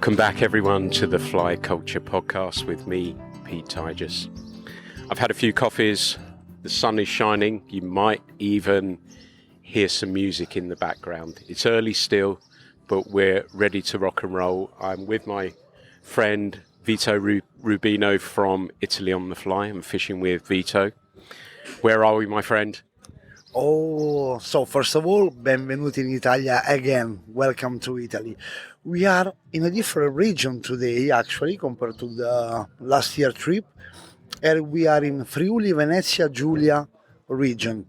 Welcome back, everyone, to the Fly Culture Podcast with me, Pete Tigers. I've had a few coffees, the sun is shining, you might even hear some music in the background. It's early still, but we're ready to rock and roll. I'm with my friend Vito Rubino from Italy on the Fly. I'm fishing with Vito. Where are we, my friend? So first of all, benvenuti in Italia again. Welcome to Italy. We are in a different region today, actually, compared to the last year trip. And we are in Friuli, Venezia, Giulia region.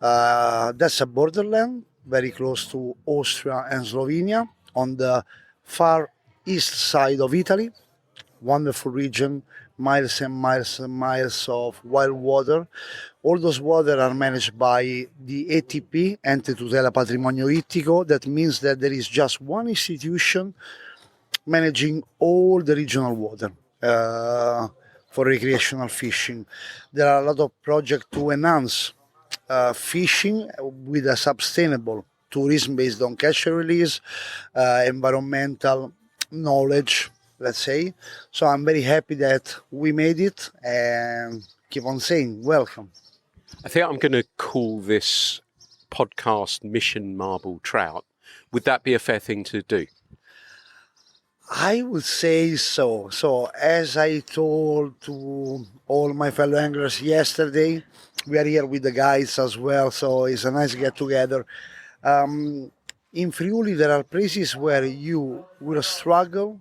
That's a borderland, very close to Austria and Slovenia, on the far east side of Italy. Wonderful region, miles and miles and miles of wild water. All those water are managed by the ETP, Ente Tutela Patrimonio Ittico. That means that there is just one institution managing all the regional water for recreational fishing. There are a lot of projects to enhance fishing with a sustainable tourism based on catch and release, environmental knowledge, let's say. So I'm very happy that we made it and keep on saying welcome. I think I'm going to call this podcast Mission Marble Trout. Would that be a fair thing to do? I would say so. So as I told to all my fellow anglers yesterday, we are here with the guides as well, so it's a nice get together. In Friuli, there are places where you will struggle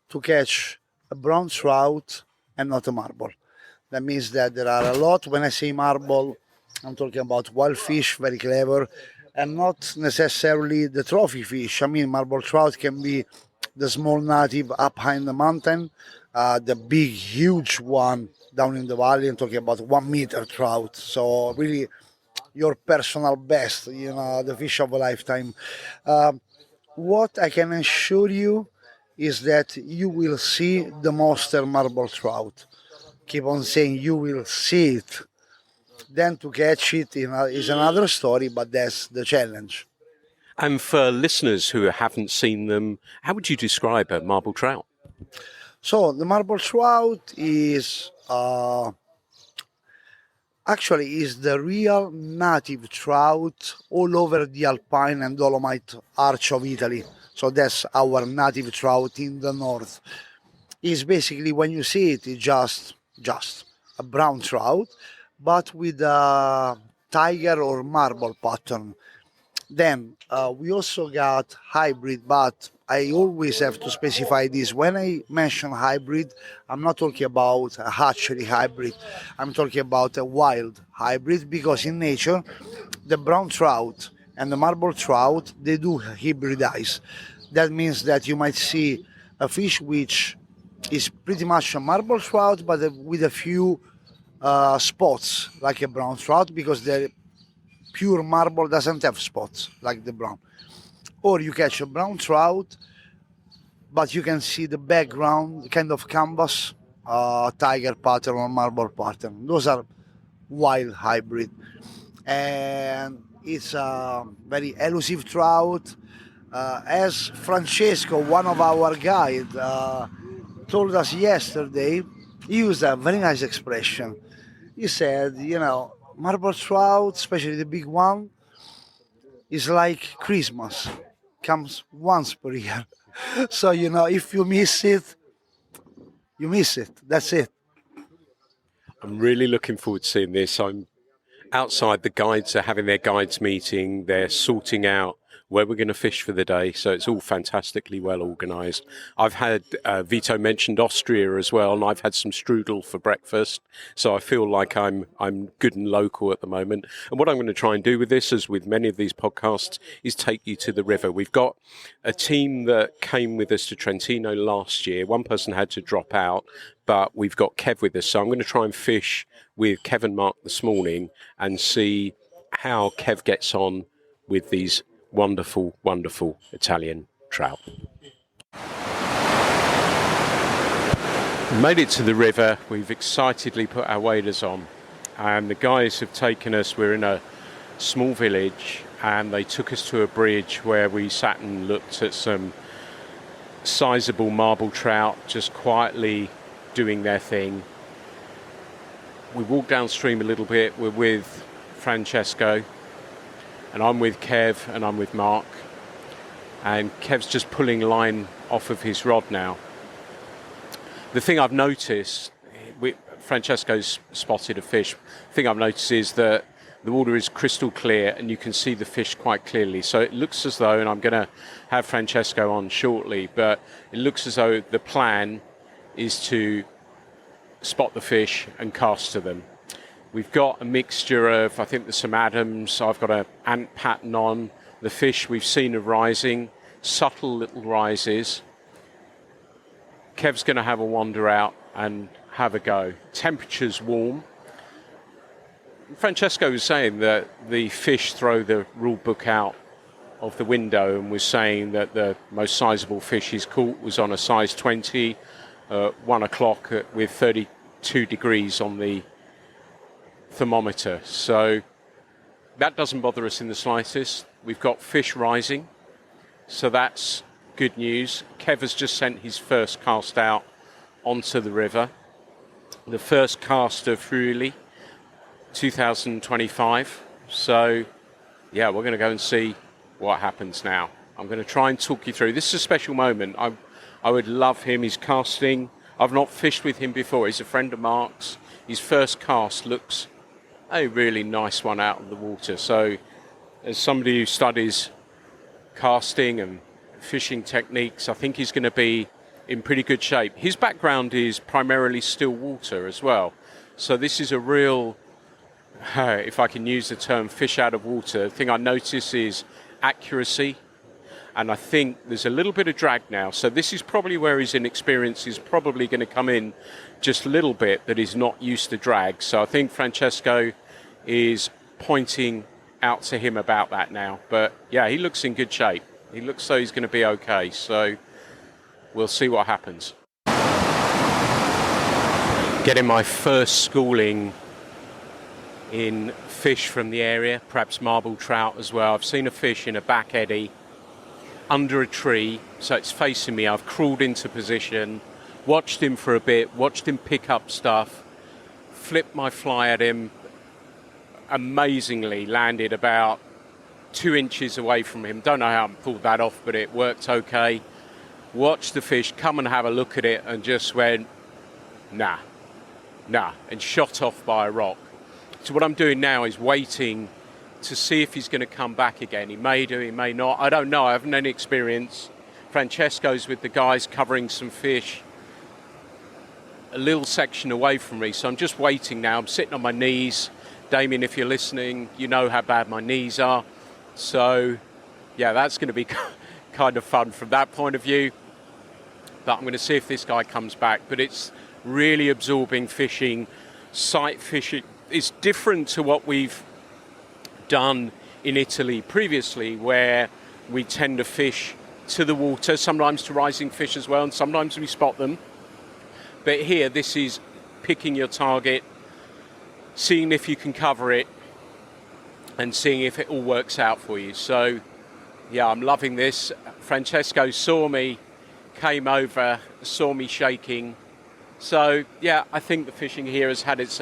to catch a brown trout and not a marble. That means that there are a lot. When I say marble, I'm talking about wild fish, very clever, and not necessarily the trophy fish. I mean, marble trout can be the small native up high in the mountain, the big, huge one down in the valley. I'm talking about 1 meter trout. So really your personal best, the fish of a lifetime. What I can assure you is that you will see the monster marble trout. Keep on saying you will see it. Then to catch it is another story, but that's the challenge. And for listeners who haven't seen them, how would you describe a marble trout? So the marble trout is is the real native trout all over the Alpine and Dolomite arch of Italy. So that's our native trout in the north. It's basically, when you see it, it's just a brown trout, but with a tiger or marble pattern. Then we also got hybrid, but I always have to specify this. When I mention hybrid, I'm not talking about a hatchery hybrid. I'm talking about a wild hybrid, because in nature, the brown trout and the marble trout, they do hybridize. That means that you might see a fish which is pretty much a marble trout, but with a few spots like a brown trout, because the pure marble doesn't have spots like the brown. Or you catch a brown trout, but you can see the background kind of canvas, tiger pattern or marble pattern. Those are wild hybrid, and it's a very elusive trout. As Francesco, one of our guides, told us yesterday, he used a very nice expression. He said, marble trout, especially the big one, is like Christmas. Comes once per year. So, if you miss it, you miss it. That's it. I'm really looking forward to seeing this. I'm outside. The guides are having their guides meeting. They're sorting out where we're going to fish for the day. So it's all fantastically well organised. I've had, Vito mentioned Austria as well, and I've had some strudel for breakfast. So I feel like I'm good and local at the moment. And what I'm going to try and do with this, as with many of these podcasts, is take you to the river. We've got a team that came with us to Trentino last year. One person had to drop out, but we've got Kev with us. So I'm going to try and fish with Kev and Mark this morning and see how Kev gets on with these wonderful, wonderful Italian trout. Made it to the river. We've excitedly put our waders on, and the guys have taken us. We're in a small village, and they took us to a bridge where we sat and looked at some sizable marble trout just quietly doing their thing. We walk downstream a little bit. We're with Francesco, and I'm with Kev, and I'm with Mark. And Kev's just pulling line off of his rod now. The thing I've noticed, Francesco's spotted a fish. The thing I've noticed is that the water is crystal clear and you can see the fish quite clearly. So it looks as though, and I'm going to have Francesco on shortly, but it looks as though the plan is to spot the fish and cast to them. We've got a mixture of, I think there's some Adams, I've got an ant pattern on. The fish we've seen are rising, subtle little rises. Kev's going to have a wander out and have a go. Temperature's warm. Francesco was saying that the fish throw the rule book out of the window and was saying that the most sizable fish he's caught was on a size 20, 1 o'clock with 32 degrees on the thermometer. So that doesn't bother us in the slightest. We've got fish rising, so that's good news. Kev has just sent his first cast out onto the river. The first cast of Friuli, 2025. So, yeah, we're going to go and see what happens now. I'm going to try and talk you through. This is a special moment. I would love him. He's casting. I've not fished with him before. He's a friend of Mark's. His first cast looks a really nice one out of the water. So, as somebody who studies casting and fishing techniques, I think he's going to be in pretty good shape. His background is primarily still water as well. So this is a real, if I can use the term, fish out of water. The thing I notice is accuracy, and I think there's a little bit of drag now. So this is probably where his inexperience is probably going to come in just a little bit, that he's not used to drag. So I think Francesco is pointing out to him about that now. But yeah, he looks in good shape. He looks so he's going to be okay. So we'll see what happens. Getting my first schooling in fish from the area, perhaps marble trout as well. I've seen a fish in a back eddy under a tree, so it's facing me. I've crawled into position, watched him for a bit, watched him pick up stuff, flipped my fly at him, amazingly landed about 2 inches away from him. Don't know how I pulled that off, but it worked okay. Watched the fish come and have a look at it and just went, nah, and shot off by a rock. So what I'm doing now is waiting to see if he's going to come back again. He may do, he may not. I don't know. I haven't any experience. Francesco's with the guys covering some fish a little section away from me. So I'm just waiting now. I'm sitting on my knees. Damien, if you're listening, you know how bad my knees are. So, yeah, that's going to be kind of fun from that point of view. But I'm going to see if this guy comes back. But it's really absorbing fishing, sight fishing. It's different to what we've done in Italy previously, where we tend to fish to the water, sometimes to rising fish as well, and sometimes we spot them. But here, this is picking your target, seeing if you can cover it, and seeing if it all works out for you. So, yeah, I'm loving this. Francesco saw me, came over, saw me shaking. So, yeah, I think the fishing here has had its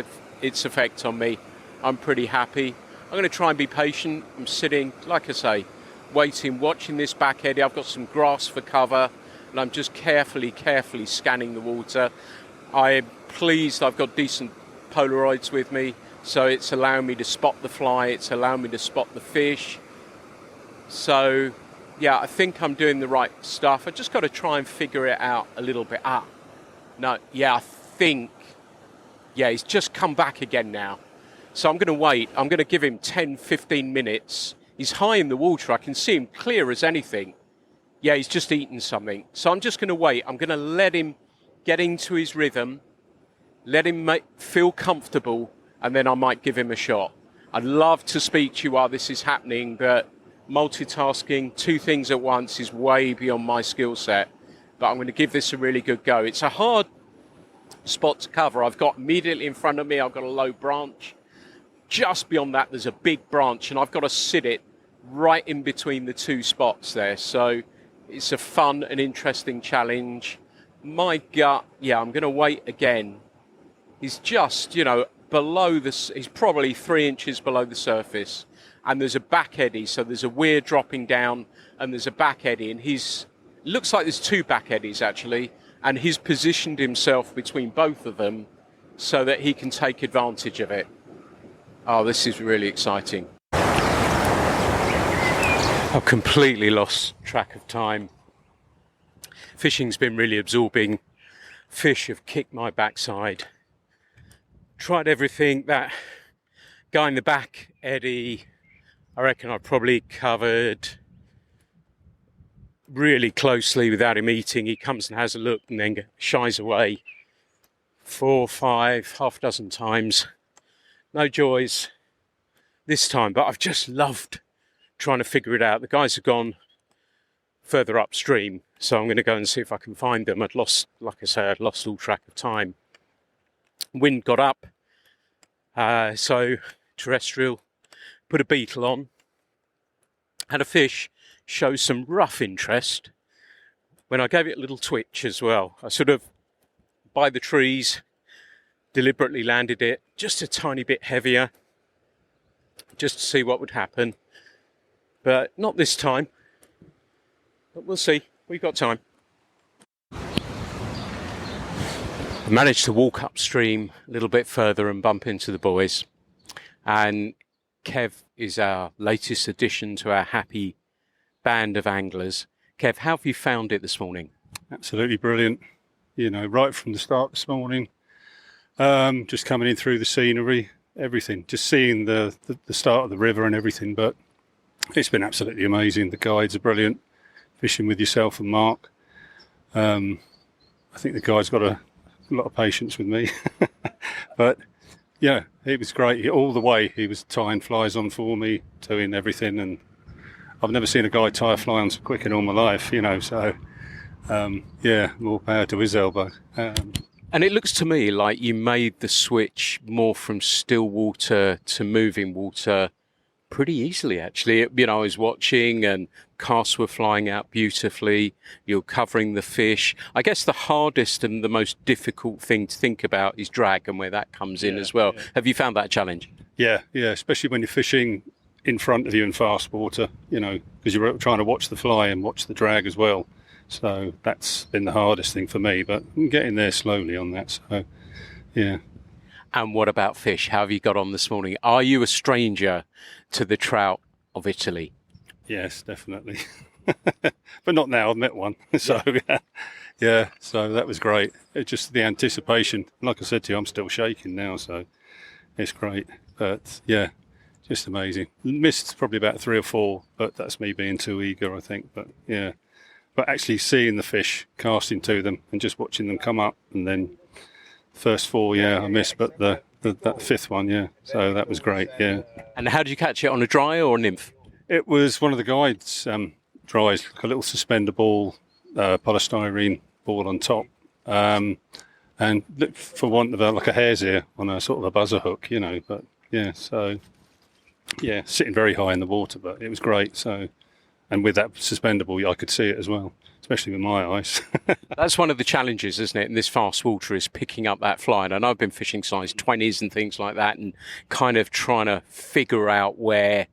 effect on me. I'm pretty happy. I'm going to try and be patient. I'm sitting, like I say, waiting, watching this back eddy. I've got some grass for cover, and I'm just carefully scanning the water. I'm pleased I've got decent Polaroids with me, so it's allowing me to spot the fly, it's allowing me to spot the fish. So, yeah, I think I'm doing the right stuff. I just got to try and figure it out a little bit. I think, he's just come back again now. So I'm going to wait. I'm going to give him 10, 15 minutes. He's high in the water. I can see him clear as anything. Yeah, he's just eaten something. So I'm just going to wait. I'm going to let him get into his rhythm, let him feel comfortable, and then I might give him a shot. I'd love to speak to you while this is happening, but multitasking, 2 things at once is way beyond my skill set. But I'm going to give this a really good go. It's a hard spot to cover. I've got immediately in front of me, I've got a low branch. Just beyond that, there's a big branch, and I've got to sit it right in between the 2 spots there. So, It's a fun and interesting challenge. My gut, yeah, I'm going to wait again. He's just, below this. He's probably 3 inches below the surface, and there's a back eddy. So there's a weir dropping down, and there's a back eddy, and looks like there's 2 back eddies actually, and he's positioned himself between both of them so that he can take advantage of it. Oh, this is really exciting. I've completely lost track of time. Fishing's been really absorbing. Fish have kicked my backside. Tried everything. That guy in the back, Eddie, I reckon I probably covered really closely without him eating. He comes and has a look and then shies away 4, 5, half a dozen times. No joys this time, but I've just loved trying to figure it out. The guys have gone further upstream, so I'm going to go and see if I can find them. I'd lost all track of time. Wind got up, so terrestrial, put a beetle on, had a fish show some rough interest when I gave it a little twitch as well. I sort of, by the trees, deliberately landed it just a tiny bit heavier, just to see what would happen. But not this time. But we'll see. We've got time. I managed to walk upstream a little bit further and bump into the boys. And Kev is our latest addition to our happy band of anglers. Kev, how have you found it this morning? Absolutely brilliant. Right from the start this morning. Just coming in through the scenery, everything. Just seeing the start of the river and everything. But it's been absolutely amazing. The guides are brilliant. Fishing with yourself and Mark. I think the guy's got a lot of patience with me. But yeah, it was great. All the way he was tying flies on for me, doing everything. And I've never seen a guy tie a fly on so quick in all my life, so yeah, more power to his elbow. And it looks to me like you made the switch more from still water to moving water pretty easily, actually. I was watching and casts were flying out beautifully. You're covering the fish. I guess the hardest and the most difficult thing to think about is drag and where that comes in as well. Yeah. Have you found that a challenge? Yeah, especially when you're fishing in front of you in fast water, because you're trying to watch the fly and watch the drag as well. So that's been the hardest thing for me, but I'm getting there slowly on that. So, yeah. And what about fish? How have you got on this morning? Are you a stranger to the trout of Italy? Yes, definitely. But not now. I've met one. So, yeah. So that was great. It's just the anticipation. Like I said to you, I'm still shaking now. So it's great. But yeah, just amazing. Missed probably about 3 or 4, but that's me being too eager, I think. But yeah. But actually seeing the fish, casting to them and just watching them come up, and then first 4, I missed, but that 5th one, so that was great, And how did you catch it, on a dry or a nymph? It was one of the guides' dries, like a little suspender ball, polystyrene ball on top, and looked for want of like a hare's ear on a sort of a buzzer hook, but sitting very high in the water, but it was great, so. And with that suspendable, I could see it as well, especially with my eyes. That's one of the challenges, isn't it, in this fast water, is picking up that fly. And I know I've been fishing size 20s and things like that and kind of trying to figure out where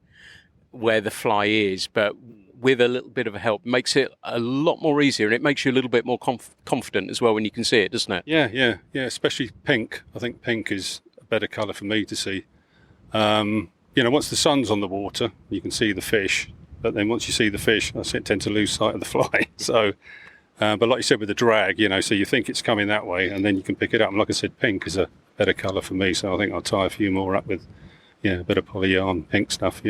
the fly is. But with a little bit of help, makes it a lot more easier, and it makes you a little bit more confident as well when you can see it, doesn't it? Yeah, especially pink. I think pink is a better colour for me to see. Once the sun's on the water, you can see the fish. But then once you see the fish, I tend to lose sight of the fly. So, but like you said with the drag, so you think it's coming that way, and then you can pick it up. And like I said, pink is a better colour for me. So I think I'll tie a few more up with, a bit of poly yarn, pink stuff,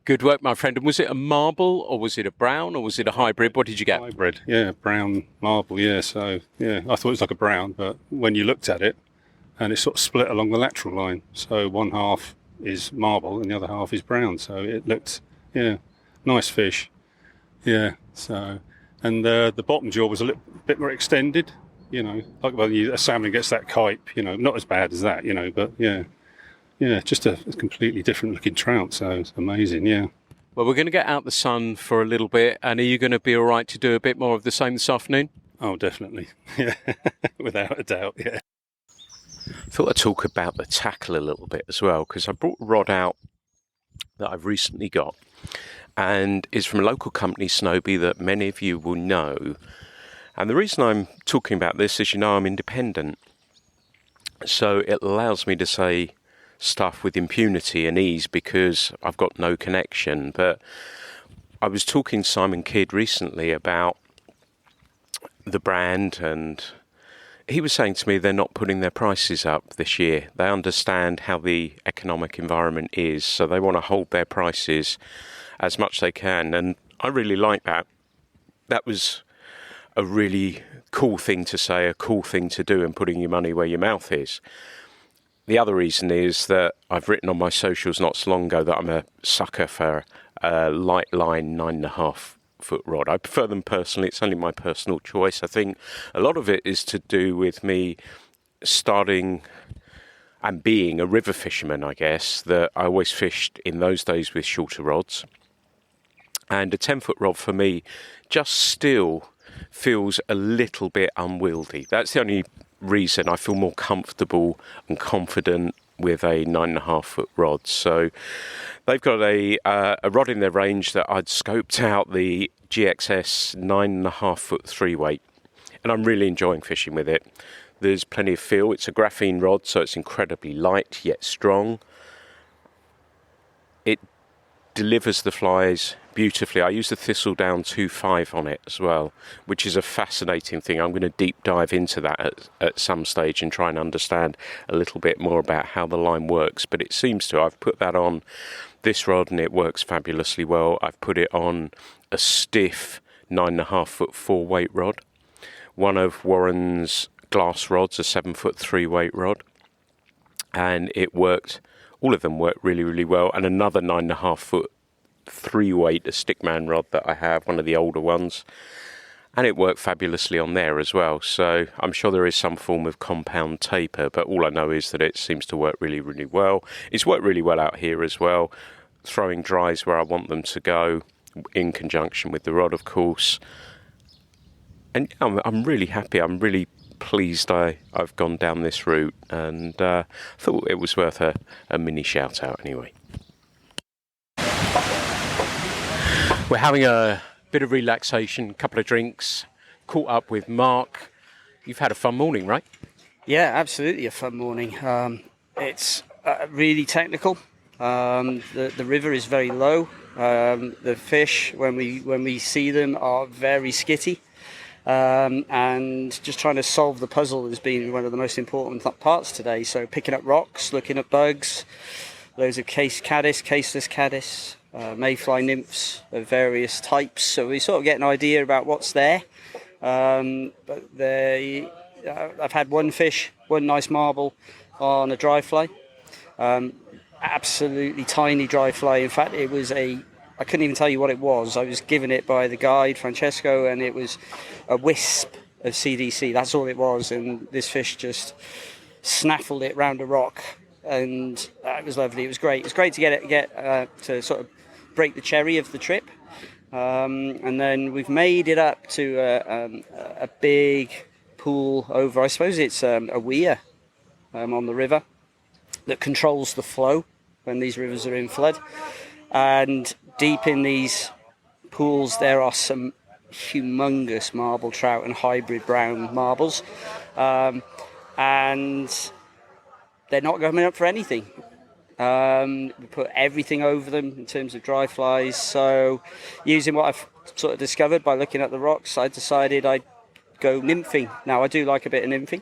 Good work, my friend. And was it a marble, or was it a brown, or was it a hybrid? What did you get? Hybrid, brown marble, So, I thought it was like a brown, but when you looked at it, and it's sort of split along the lateral line. So one half is marble and the other half is brown. So it looked, nice fish. So, and the bottom jaw was a little bit more extended, like when a salmon gets that kype, not as bad as that, but just a completely different looking trout. So it's amazing, Well, we're going to get out the sun for a little bit, and are you going to be all right to do a bit more of the same this afternoon? Oh, definitely. Yeah, without a doubt, yeah. Thought I'd talk about the tackle a little bit as well, because I brought a rod out that I've recently got, and is from a local company, Snowby, that many of you will know. And the reason I'm talking about this is, you know, I'm independent, so it allows me to say stuff with impunity and ease because I've got no connection. But I was talking to Simon Kidd recently about the brand, and he was saying to me they're not putting their prices up this year. They understand how the economic environment is, so they want to hold their prices as much as they can. And I really like that. That was a really cool thing to say, a cool thing to do, and putting your money where your mouth is. The other reason is that I've written on my socials not so long ago that I'm a sucker for a light line 9.5-foot rod. I prefer them personally. It's only my personal choice. I think a lot of it is to do with me starting and being a river fisherman, I guess, that I always fished in those days with shorter rods. And a 10-foot rod for me just still feels a little bit unwieldy. That's the only reason I feel more comfortable and confident with a 9.5-foot rod. So they've got a rod in their range that I'd scoped out, the GXS 9.5-foot 3-weight, and I'm really enjoying fishing with it. There's plenty of feel. It's a graphene rod, so it's incredibly light yet strong. It delivers the flies beautifully. I use the Thistledown 2.5 on it as well, which is a fascinating thing. I'm going to deep dive into that at some stage and try and understand a little bit more about how the line works. But it seems to, I've put that on this rod and it works fabulously well. I've put it on a stiff 9.5-foot 4-weight rod, one of Warren's glass rods, a 7-foot 3-weight rod, and it worked. All of them worked really, really well. And another 9.5-foot 3-weight, a stickman rod that I have, one of the older ones, and it worked fabulously on there as well. So I'm sure there is some form of compound taper, but all I know is that it seems to work really, really well. It's worked really well out here as well, throwing dries where I want them to go, in conjunction with the rod, of course. And I'm really happy. I'm really pleased I've gone down this route, and thought it was worth a mini shout out anyway. We're having a bit of relaxation, a couple of drinks, caught up with Mark. You've had a fun morning, right? Yeah, absolutely a fun morning. It's really technical. The river is very low. The fish, when we see them, are very skitty. And just trying to solve the puzzle has been one of the most important parts today. So picking up rocks, looking at bugs, loads of case caddis, caseless caddis, mayfly nymphs of various types. So we sort of get an idea about what's there. But I've had one fish, one nice marble on a dry fly. Absolutely tiny dry fly. In fact, it was I couldn't even tell you what it was. I was given it by the guide, Francesco, and it was a wisp of CDC. That's all it was. And this fish just snaffled it round a rock. And it was lovely. It was great. It was great to get to sort of break the cherry of the trip. And then we've made it up to a big pool over, I suppose it's a weir on the river that controls the flow when these rivers are in flood. And deep in these pools there are some humongous marble trout and hybrid brown marbles, and they're not coming up for anything. We put everything over them in terms of dry flies. So using what I've sort of discovered by looking at the rocks, I decided I'd go nymphing. Now I do like a bit of nymphing,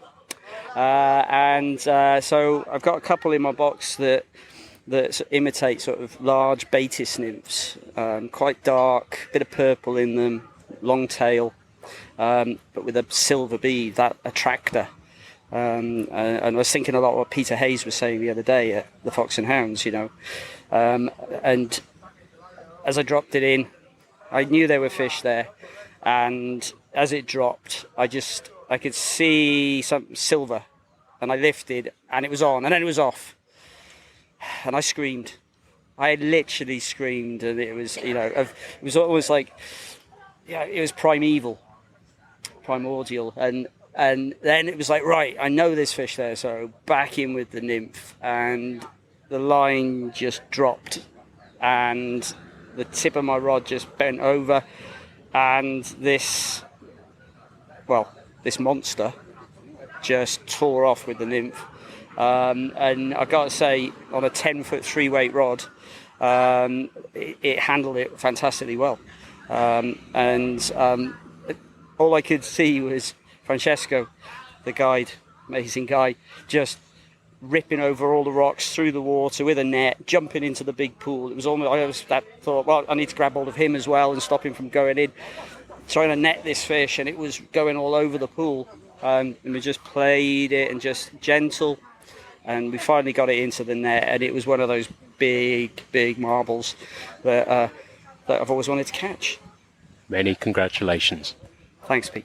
so I've got a couple in my box that imitate sort of large Batis nymphs, quite dark, bit of purple in them, long tail, but with a silver bead, that attractor. And I was thinking a lot of what Peter Hayes was saying the other day at the Fox and Hounds, and as I dropped it in, I knew there were fish there, and as it dropped, I could see some silver, and I lifted, and it was on, and then it was off, and I screamed, I literally screamed, and it was, it was almost like, yeah, it was primeval, primordial, and then it was like, right, I know there's fish there, so back in with the nymph, and the line just dropped, and the tip of my rod just bent over, and this monster just tore off with the nymph. And I got to say, on a 10-foot 3-weight rod, it handled it fantastically well. And all I could see was Francesco, the guide, amazing guy, just ripping over all the rocks through the water with a net, jumping into the big pool. It was almost, thought, well, I need to grab hold of him as well and stop him from going in, trying to net this fish, and it was going all over the pool. And we just played it and just gentle, and we finally got it into the net, and it was one of those big marbles that I've always wanted to catch. Many congratulations. Thanks, Pete.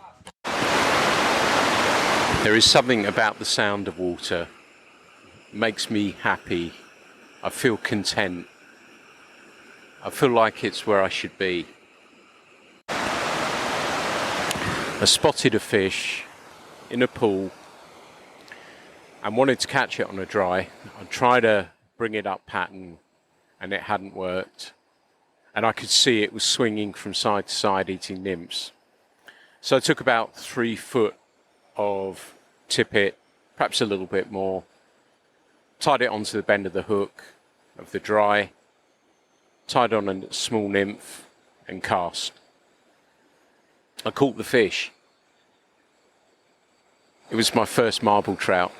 There is something about the sound of water. It makes me happy. I feel content. I feel like it's where I should be. I spotted a fish in a pool and wanted to catch it on a dry. I tried to bring it up pattern and it hadn't worked. And I could see it was swinging from side to side eating nymphs. So I took about 3 foot of tippet, perhaps a little bit more, tied it onto the bend of the hook of the dry, tied on a small nymph and cast. I caught the fish. It was my first marble trout.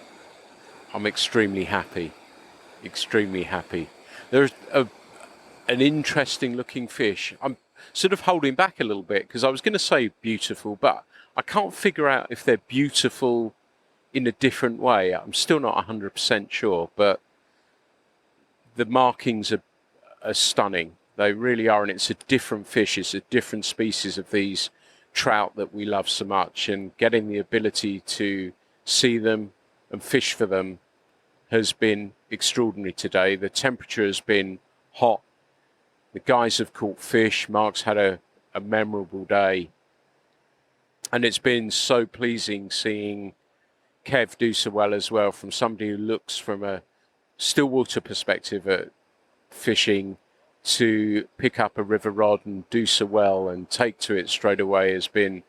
I'm extremely happy, extremely happy. There's an interesting looking fish. I'm sort of holding back a little bit because I was going to say beautiful, but I can't figure out if they're beautiful in a different way. I'm still not 100% sure, but the markings are stunning. They really are, and it's a different fish. It's a different species of these trout that we love so much, and getting the ability to see them and fish for them has been extraordinary today. The temperature has been hot. The guys have caught fish. Mark's had a memorable day. And it's been so pleasing seeing Kev do so well as well, from somebody who looks from a stillwater perspective at fishing to pick up a river rod and do so well and take to it straight away has been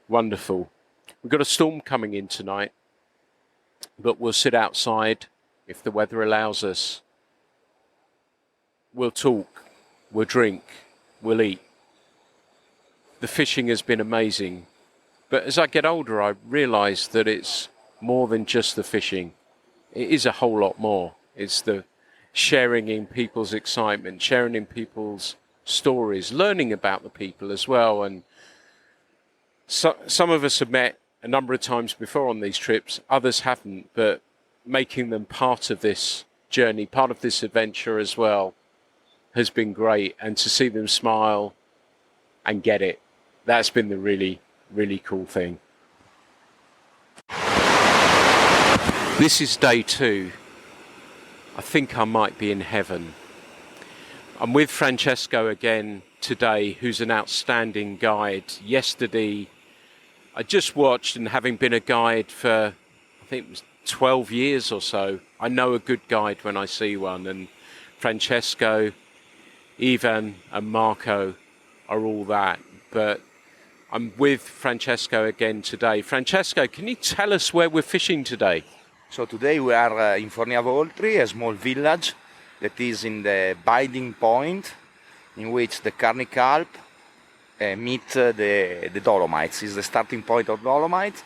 wonderful. We've got a storm coming in tonight, but we'll sit outside if the weather allows us. We'll talk, we'll drink, we'll eat. The fishing has been amazing, but as I get older I realise that it's more than just the fishing. It is a whole lot more. It's the sharing in people's excitement, sharing in people's stories, learning about the people as well. And so, some of us have met a number of times before on these trips, others haven't, but making them part of this journey, part of this adventure as well, has been great. And to see them smile and get it, that's been the really, really cool thing. This is day 2. I think I might be in heaven. I'm with Francesco again today, who's an outstanding guide. Yesterday, I just watched, and having been a guide for, I think it was 12 years or so, I know a good guide when I see one. And Francesco, Ivan and Marco are all that. But I'm with Francesco again today. Francesco, can you tell us where we're fishing today? So today we are in Forniavoltri, a small village that is in the binding point in which the Carnic-Alp meet the Dolomites. It's the starting point of Dolomites.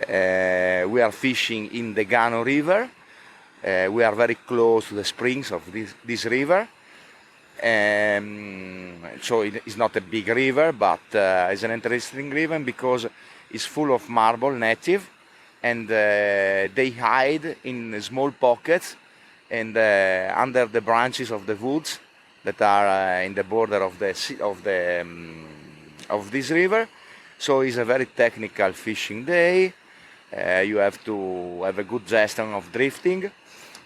We are fishing in the Gano River. We are very close to the springs of this river. So it's not a big river, but it's an interesting river because it's full of marble native. And they hide in small pockets and under the branches of the woods that are in the border of this river. So it's a very technical fishing day. You have to have a good gestion of drifting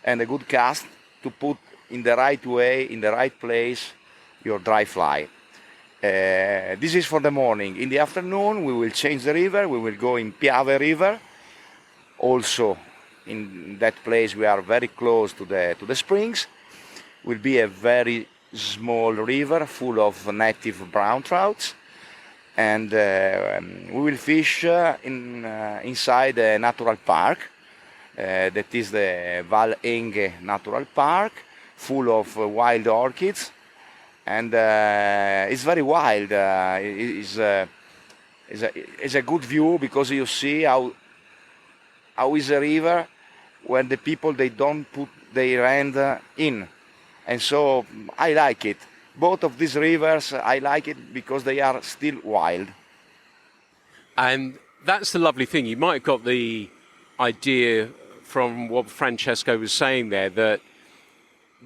and a good cast to put in the right way, in the right place, your dry fly. This is for the morning. In the afternoon, we will change the river. We will go in Piave River. Also, in that place, we are very close to the springs. Will be a very small river full of native brown trouts, and we will fish inside a natural park. That is the Val Enge Natural Park, full of wild orchids, and it's very wild. It's a good view because you see how is a river when the people they don't put their hand in, and so I like it. Both of these rivers I like it because they are still wild. And that's the lovely thing. You might have got the idea from what Francesco was saying there that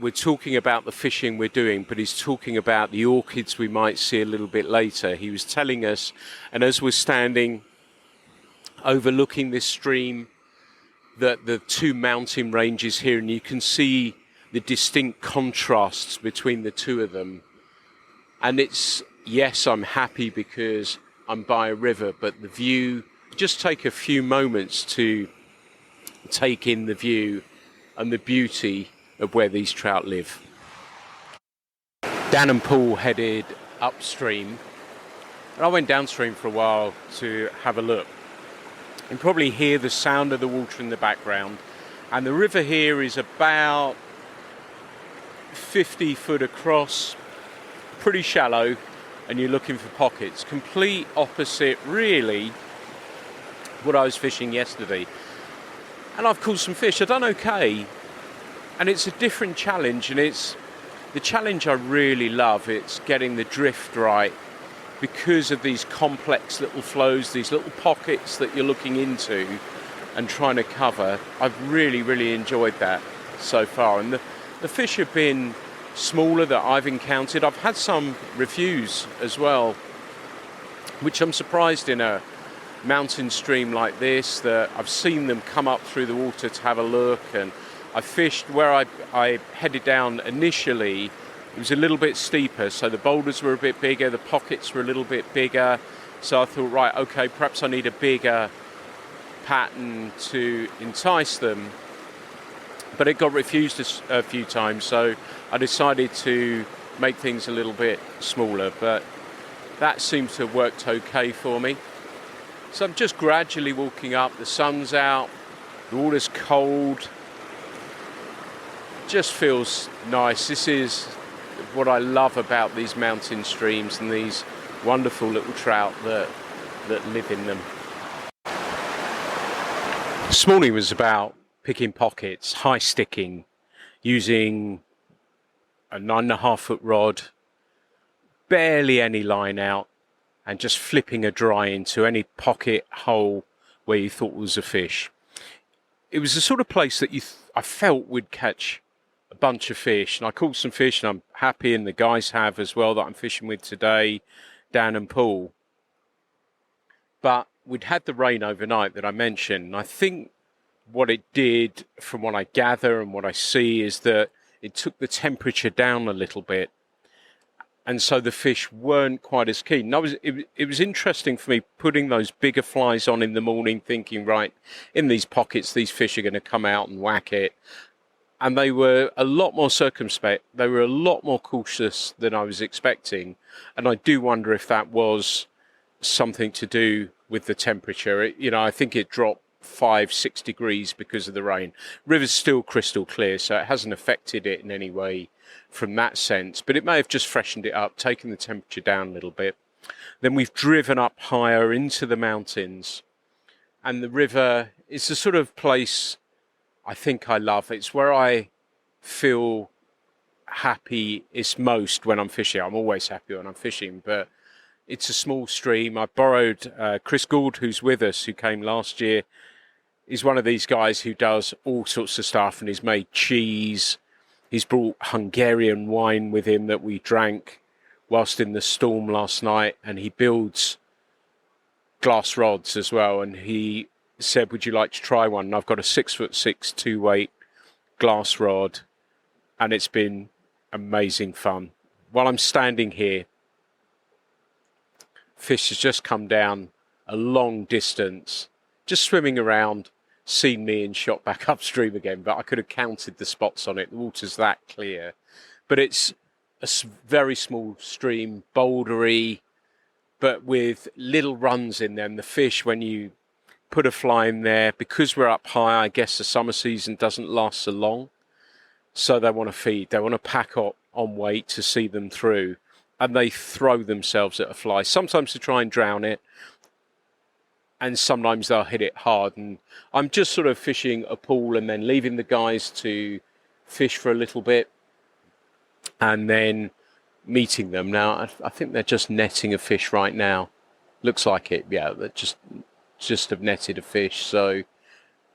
we're talking about the fishing we're doing, but he's talking about the orchids we might see a little bit later. He was telling us, and as we're standing overlooking this stream, that the two mountain ranges here, and you can see the distinct contrasts between the two of them. And it's, yes, I'm happy because I'm by a river, but the view, just take a few moments to take in the view and the beauty of where these trout live. Dan and Paul headed upstream, and I went downstream for a while to have a look. You can probably hear the sound of the water in the background, and the river here is about 50 foot across, pretty shallow, and you're looking for pockets. Complete opposite, really, what I was fishing yesterday. And I've caught some fish. I've done okay, and it's a different challenge, and it's the challenge I really love. It's getting the drift right because of these complex little flows, these little pockets that you're looking into and trying to cover. I've really, really enjoyed that so far, and the fish have been smaller that I've encountered. I've had some refuse as well, which I'm surprised in a mountain stream like this, that I've seen them come up through the water to have a look. And I fished where I headed down initially. It was a little bit steeper, so the boulders were a bit bigger, the pockets were a little bit bigger, so I thought, right, okay, perhaps I need a bigger pattern to entice them. But it got refused a few times, so I decided to make things a little bit smaller, but that seems to have worked okay for me. So I'm just gradually walking up, the sun's out, the water's cold, just feels nice. This is what I love about these mountain streams and these wonderful little trout that live in them. This morning was about picking pockets, high sticking, using a 9.5 foot rod, barely any line out, and just flipping a dry into any pocket hole where you thought was a fish. It was the sort of place that I felt would catch a bunch of fish, and I caught some fish, and I'm happy, and the guys have as well that I'm fishing with today, Dan and Paul. But we'd had the rain overnight that I mentioned, and I think what it did, from what I gather and what I see, is that it took the temperature down a little bit, and so the fish weren't quite as keen. It was interesting for me putting those bigger flies on in the morning, thinking, right, in these pockets these fish are going to come out and whack it, and they were a lot more circumspect, they were a lot more cautious than I was expecting, and I do wonder if that was something to do with the temperature. I think it dropped 5-6 degrees because of the rain. River's still crystal clear, so it hasn't affected it in any way from that sense, but it may have just freshened it up, taken the temperature down a little bit. Then we've driven up higher into the mountains, and the river is the sort of place I think I love. It's where I feel happiest most when I'm fishing. I'm always happy when I'm fishing, but it's a small stream. I borrowed Chris Gould, who's with us, who came last year. He's one of these guys who does all sorts of stuff, and he's made cheese. He's brought Hungarian wine with him that we drank whilst in the storm last night, and he builds glass rods as well. And he said, would you like to try one? And I've got a 6'6" 2-weight glass rod, and it's been amazing fun. While I'm standing here, fish has just come down a long distance, just swimming around, seen me and shot back upstream again, but I could have counted the spots on it. The water's that clear. But it's a very small stream, bouldery, but with little runs in them. The fish, when you put a fly in there, because we're up high, I guess the summer season doesn't last so long, so they want to feed. They want to pack up on weight to see them through, and they throw themselves at a fly, sometimes to try and drown it, and sometimes they'll hit it hard. And I'm just sort of fishing a pool and then leaving the guys to fish for a little bit and then meeting them. Now, I think they're just netting a fish right now. Looks like it, yeah. They just have netted a fish. So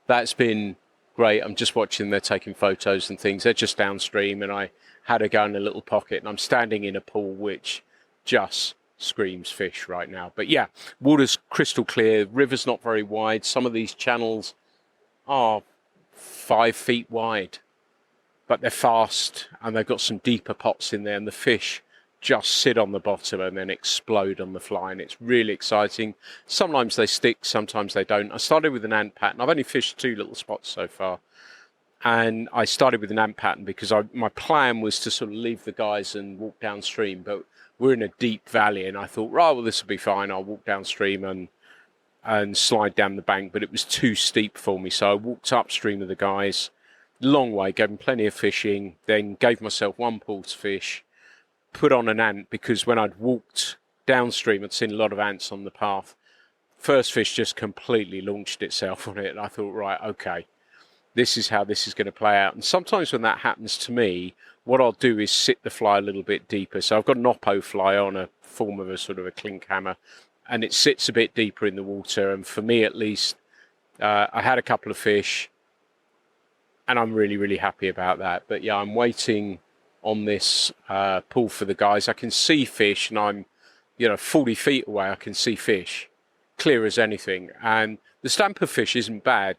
that's been great. I'm just watching. They're taking photos and things. They're just downstream, and I had a go in a little pocket, and I'm standing in a pool which just screams fish right now. But yeah, water's crystal clear. River's not very wide. Some of these channels are 5 feet wide, but they're fast, and they've got some deeper pots in there, and the fish just sit on the bottom and then explode on the fly, and it's really exciting. Sometimes they stick, sometimes they don't. I started with an ant pattern. I've only fished 2 little spots so far, and I started with an ant pattern because my plan was to sort of leave the guys and walk downstream, but we're in a deep valley, and I thought, right, well, this will be fine. I'll walk downstream and slide down the bank, but it was too steep for me, so I walked upstream with the guys, long way, gave them plenty of fishing, then gave myself 1 pool to fish, put on an ant, because when I'd walked downstream, I'd seen a lot of ants on the path. First fish just completely launched itself on it, and I thought, right, okay, this is how this is going to play out. And sometimes when that happens to me, what I'll do is sit the fly a little bit deeper. So I've got an oppo fly on a form of a sort of a clink hammer, and it sits a bit deeper in the water. And for me, at least, I had a couple of fish, and I'm really, really happy about that. But yeah, I'm waiting on this pool for the guys. I can see fish, and I'm 40 feet away. I can see fish clear as anything, and the stamper fish isn't bad.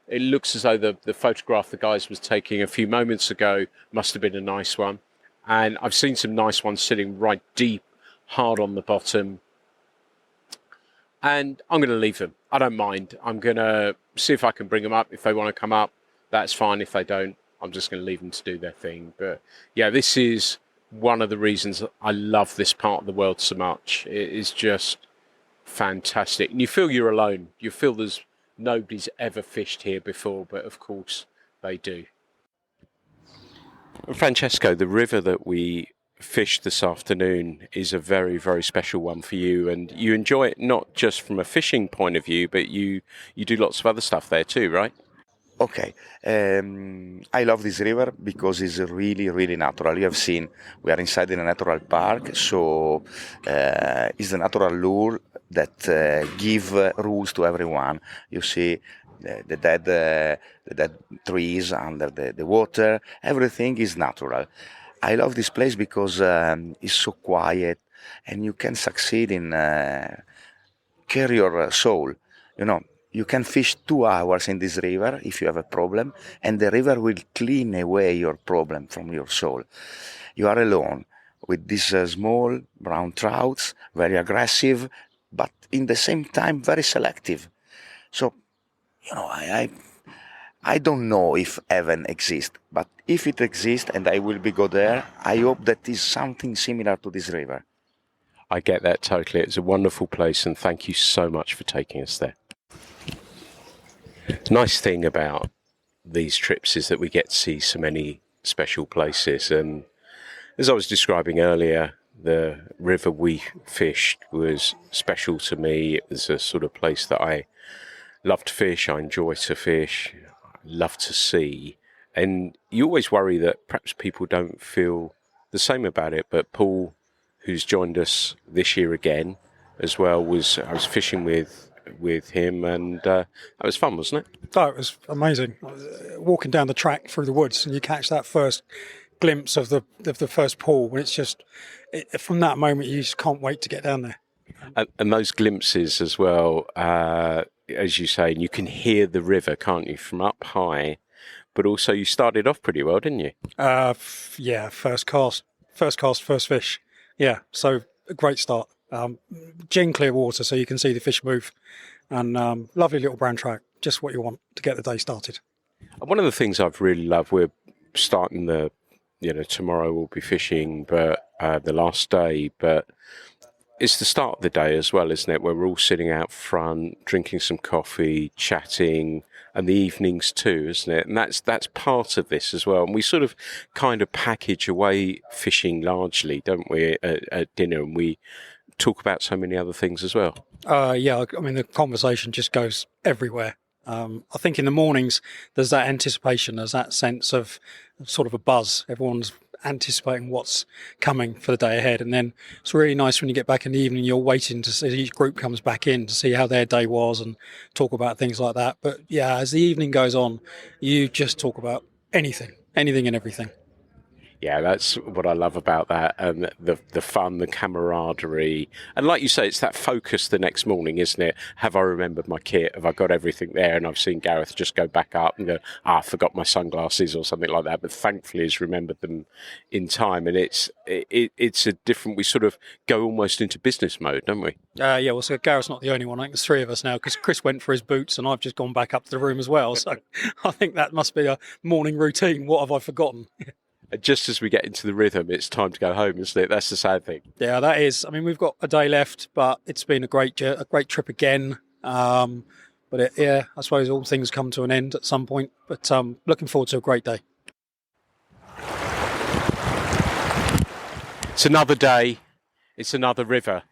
It looks as though the photograph the guys was taking a few moments ago must have been a nice one, and I've seen some nice ones sitting right deep, hard on the bottom, and I'm going to leave them. I don't mind. I'm going to see if I can bring them up. If they want to come up, that's fine. If they don't, I'm just going to leave them to do their thing. But yeah, this is one of the reasons I love this part of the world so much. It is just fantastic. And you feel you're alone. You feel there's nobody's ever fished here before, but of course they do. Francesco, the river that we fished this afternoon is a very, very special one for you, and you enjoy it not just from a fishing point of view, but you do lots of other stuff there too, right? Okay, I love this river because it's really, really natural. You have seen we are inside in a natural park, so it's a natural lure that give rules to everyone. You see the dead trees under the water. Everything is natural. I love this place because it's so quiet, and you can succeed in carry your soul. You can fish 2 hours in this river if you have a problem, and the river will clean away your problem from your soul. You are alone with these small brown trouts, very aggressive, but in the same time very selective. So, I don't know if heaven exists, but if it exists and I will go there, I hope that is something similar to this river. I get that totally. It's a wonderful place, and thank you so much for taking us there. The nice thing about these trips is that we get to see so many special places, and as I was describing earlier, the river we fished was special to me. It was a sort of place that I love to fish, I enjoy to fish, I love to see, and you always worry that perhaps people don't feel the same about it, but Paul, who's joined us this year again as well, I was fishing with him, and that was fun, wasn't it? Oh, it was amazing. Walking down the track through the woods, and you catch that first glimpse of the first pool, and it's just from that moment you just can't wait to get down there. And those glimpses as well, as you say, and you can hear the river, can't you, from up high, but also you started off pretty well, didn't you? Yeah, first cast, first fish. Yeah, so a great start. Gin clear water, so you can see the fish move, and lovely little brown trout. Just what you want to get the day started. One of the things I've really loved, we're starting tomorrow we'll be fishing, but the last day, but it's the start of the day as well, isn't it? Where we're all sitting out front, drinking some coffee, chatting, and the evenings too, isn't it? And that's part of this as well. And we sort of kind of package away fishing largely, don't we, at dinner, and we talk about so many other things as well. Yeah, I mean, the conversation just goes everywhere. I think in the mornings, there's that anticipation, there's that sense of sort of a buzz. Everyone's anticipating what's coming for the day ahead. And then it's really nice when you get back in the evening, you're waiting to see each group comes back in to see how their day was and talk about things like that. But yeah, as the evening goes on, you just talk about anything and everything. Yeah, that's what I love about that, and the fun, the camaraderie, and like you say, it's that focus the next morning, isn't it? Have I remembered my kit? Have I got everything there? And I've seen Gareth just go back up and go, I forgot my sunglasses or something like that, but thankfully he's remembered them in time, and it's a different. We sort of go almost into business mode, don't we? Yeah, well, so Gareth's not the only one. I think there's three of us now because Chris went for his boots and I've just gone back up to the room as well. So I think that must be a morning routine. What have I forgotten? Just as we get into the rhythm, it's time to go home, isn't it? That's the sad thing. Yeah, that is. I mean, we've got a day left, but it's been a great trip again. I suppose all things come to an end at some point. But looking forward to a great day. It's another day. It's another river,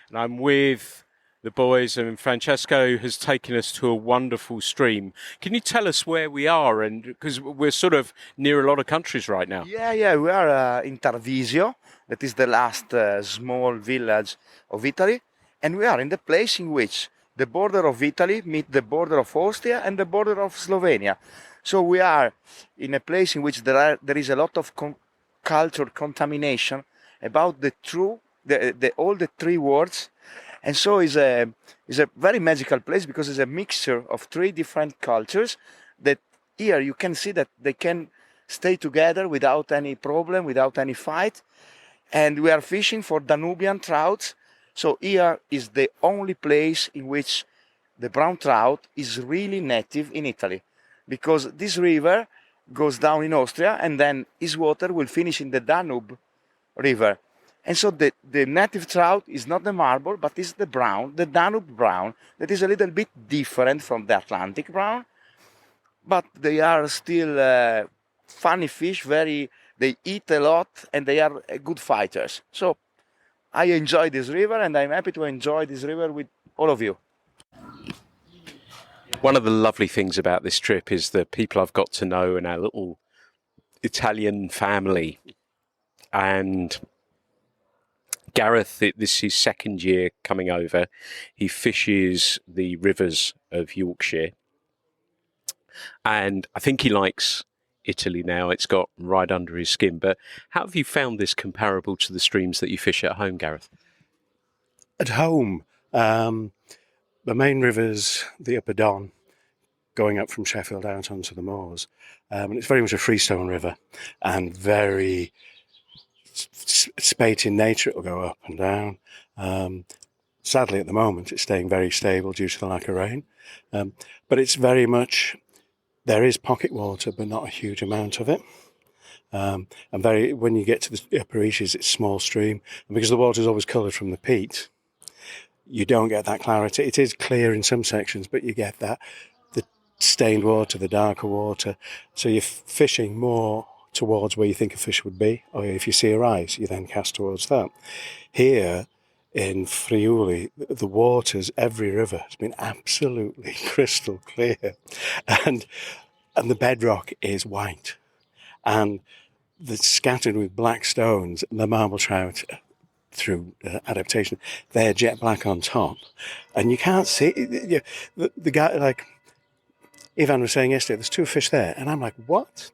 and I'm with the boys, and Francesco has taken us to a wonderful stream. Can you tell us where we are? And because we're sort of near a lot of countries right now. Yeah, we are in Tarvisio. That is the last small village of Italy. And we are in the place in which the border of Italy meets the border of Austria and the border of Slovenia. So we are in a place in which there is a lot of cultural contamination about all the three words. And so it's a very magical place because it's a mixture of three different cultures that here you can see that they can stay together without any problem, without any fight. And we are fishing for Danubian trouts. So here is the only place in which the brown trout is really native in Italy, because this river goes down in Austria and then its water will finish in the Danube River. And so the native trout is not the marble, but is the brown, the Danube brown, that is a little bit different from the Atlantic brown. But they are still funny fish, they eat a lot, and they are good fighters. So I enjoy this river, and I'm happy to enjoy this river with all of you. One of the lovely things about this trip is the people I've got to know in our little Italian family. And Gareth, this is his second year coming over. He fishes the rivers of Yorkshire. And I think he likes Italy now. It's got right under his skin. But how have you found this comparable to the streams that you fish at home, Gareth? At home, the main river's the Upper Don, going up from Sheffield out onto the moors. And it's very much a freestone river and very spate in nature. It will go up and down. Sadly, at the moment, it's staying very stable due to the lack of rain. But it's very much, there is pocket water, but not a huge amount of it. And when you get to the upper reaches, it's small stream. And because the water is always coloured from the peat, you don't get that clarity. It is clear in some sections, but you get the stained water, the darker water. So you're fishing more towards where you think a fish would be, or if you see a rise, you then cast towards that. Here in Friuli, the waters, every river has been absolutely crystal clear, and the bedrock is white, and it's scattered with black stones. The marble trout, through adaptation, they're jet black on top, and you can't see the guy, like Ivan was saying yesterday, there's two fish there, and I'm like, what?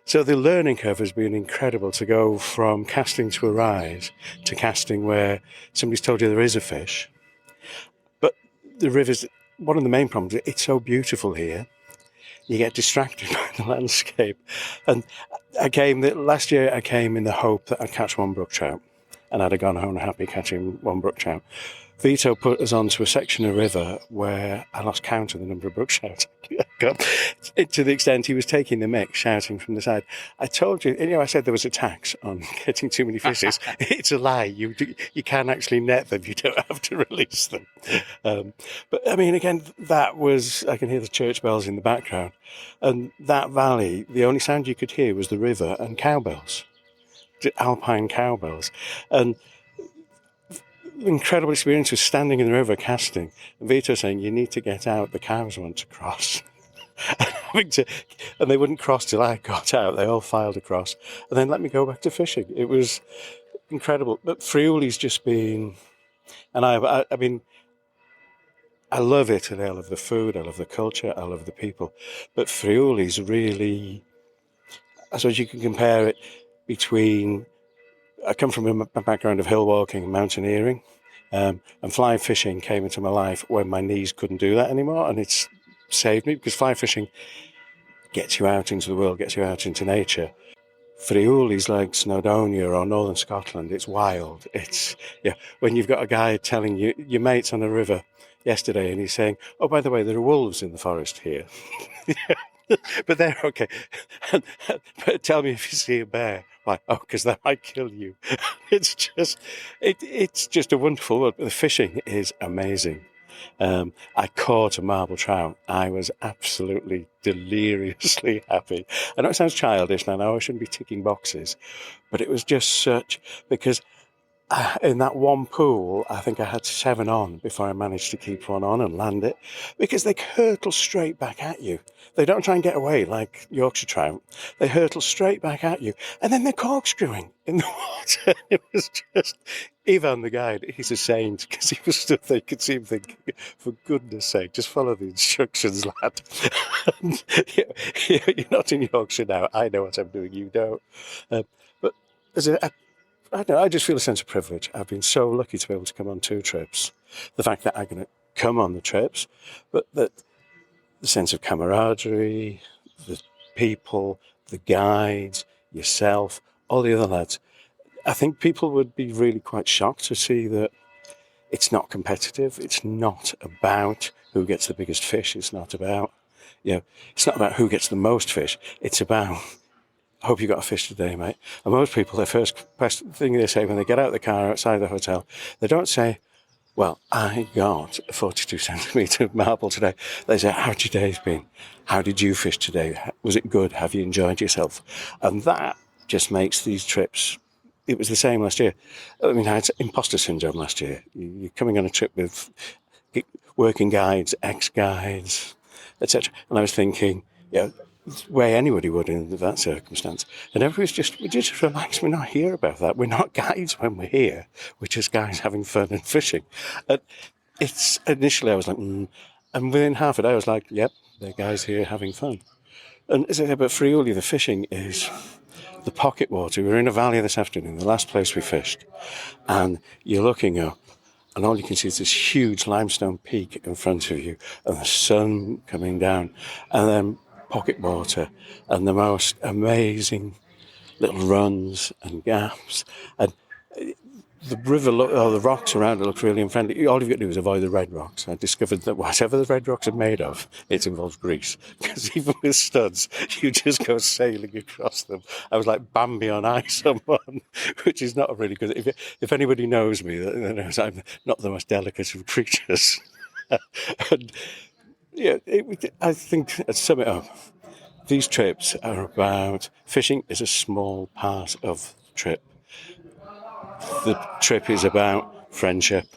So the learning curve has been incredible, to go from casting to a rise to casting where somebody's told you there is a fish. But the river's, one of the main problems, it's so beautiful here, you get distracted by the landscape. And last year I came in the hope that I'd catch one brook trout, and I'd have gone home happy catching one brook trout. Vito put us onto a section of river where I lost count of the number of brook trout I got, to the extent he was taking the mix, shouting from the side. I told you, I said there was a tax on getting too many fishes. It's a lie. You can actually net them. You don't have to release them. But I mean, again, that was, I can hear the church bells in the background. And that valley, the only sound you could hear was the river and cowbells, alpine cowbells. And incredible experience was standing in the river casting, and Vito saying, you need to get out, the cows want to cross. And they wouldn't cross till I got out. They all filed across and then let me go back to fishing. It was incredible. But Friuli's just been, and I mean, I love Italy, I love the food, I love the culture, I love the people. But Friuli's really, I suppose you can compare it between, I come from a background of hill walking and mountaineering, and fly fishing came into my life when my knees couldn't do that anymore, and it's saved me because fly fishing gets you out into the world, gets you out into nature. Friuli's like Snowdonia or Northern Scotland. It's wild. It's, when you've got a guy telling you, your mate's on a river yesterday and he's saying, oh, by the way, there are wolves in the forest here. But they're okay. But tell me if you see a bear. Why? Oh, because that might kill you. It's just a wonderful world. The fishing is amazing. I caught a marble trout. I was absolutely deliriously happy. I know it sounds childish, and I know I shouldn't be ticking boxes, but it was just because in that one pool, I think I had 7 on before I managed to keep one on and land it, because they hurtle straight back at you. They don't try and get away like Yorkshire trout. They hurtle straight back at you, and then they're corkscrewing in the water. It was just, Ivan, the guide, he's a saint, because he was stood there, you could see him thinking, for goodness sake, just follow the instructions, lad. You're not in Yorkshire now. I know what I'm doing, you don't. But as I don't know, I just feel a sense of privilege. I've been so lucky to be able to come on 2 trips. The fact that I'm going to come on the trips, but that the sense of camaraderie, the people, the guides, yourself, all the other lads. I think people would be really quite shocked to see that it's not competitive. It's not about who gets the biggest fish. It's not about, it's not about who gets the most fish. It's about, hope you got a fish today, mate. And most people, their first thing they say when they get out of the car outside the hotel, they don't say, well, I got a 42 centimetre marble today. They say, how's your day's been? How did you fish today? Was it good? Have you enjoyed yourself? And that just makes these trips, it was the same last year. I mean, I had imposter syndrome last year. You're coming on a trip with working guides, ex-guides, etc. And I was thinking, way anybody would in that circumstance. And everybody's just relax. We're not here about that. We're not guides when we're here. We're just guys having fun and fishing. And it's initially I was like, and within half a day I was like, yep, they're guys here having fun. And as I said, but Friuli, the fishing is the pocket water. We were in a valley this afternoon, the last place we fished, and you're looking up, and all you can see is this huge limestone peak in front of you, and the sun coming down, and then pocket water and the most amazing little runs and gaps, and the river, the rocks around it look really unfriendly. All you've got to do is avoid the red rocks. I discovered that whatever the red rocks are made of, it involves grease, because even with studs you just go sailing across them. I was like Bambi on ice on one, which is not a really good, if anybody knows me, they knows I'm not the most delicate of creatures. And I think to sum it up, these trips are about, fishing is a small part of the trip. The trip is about friendship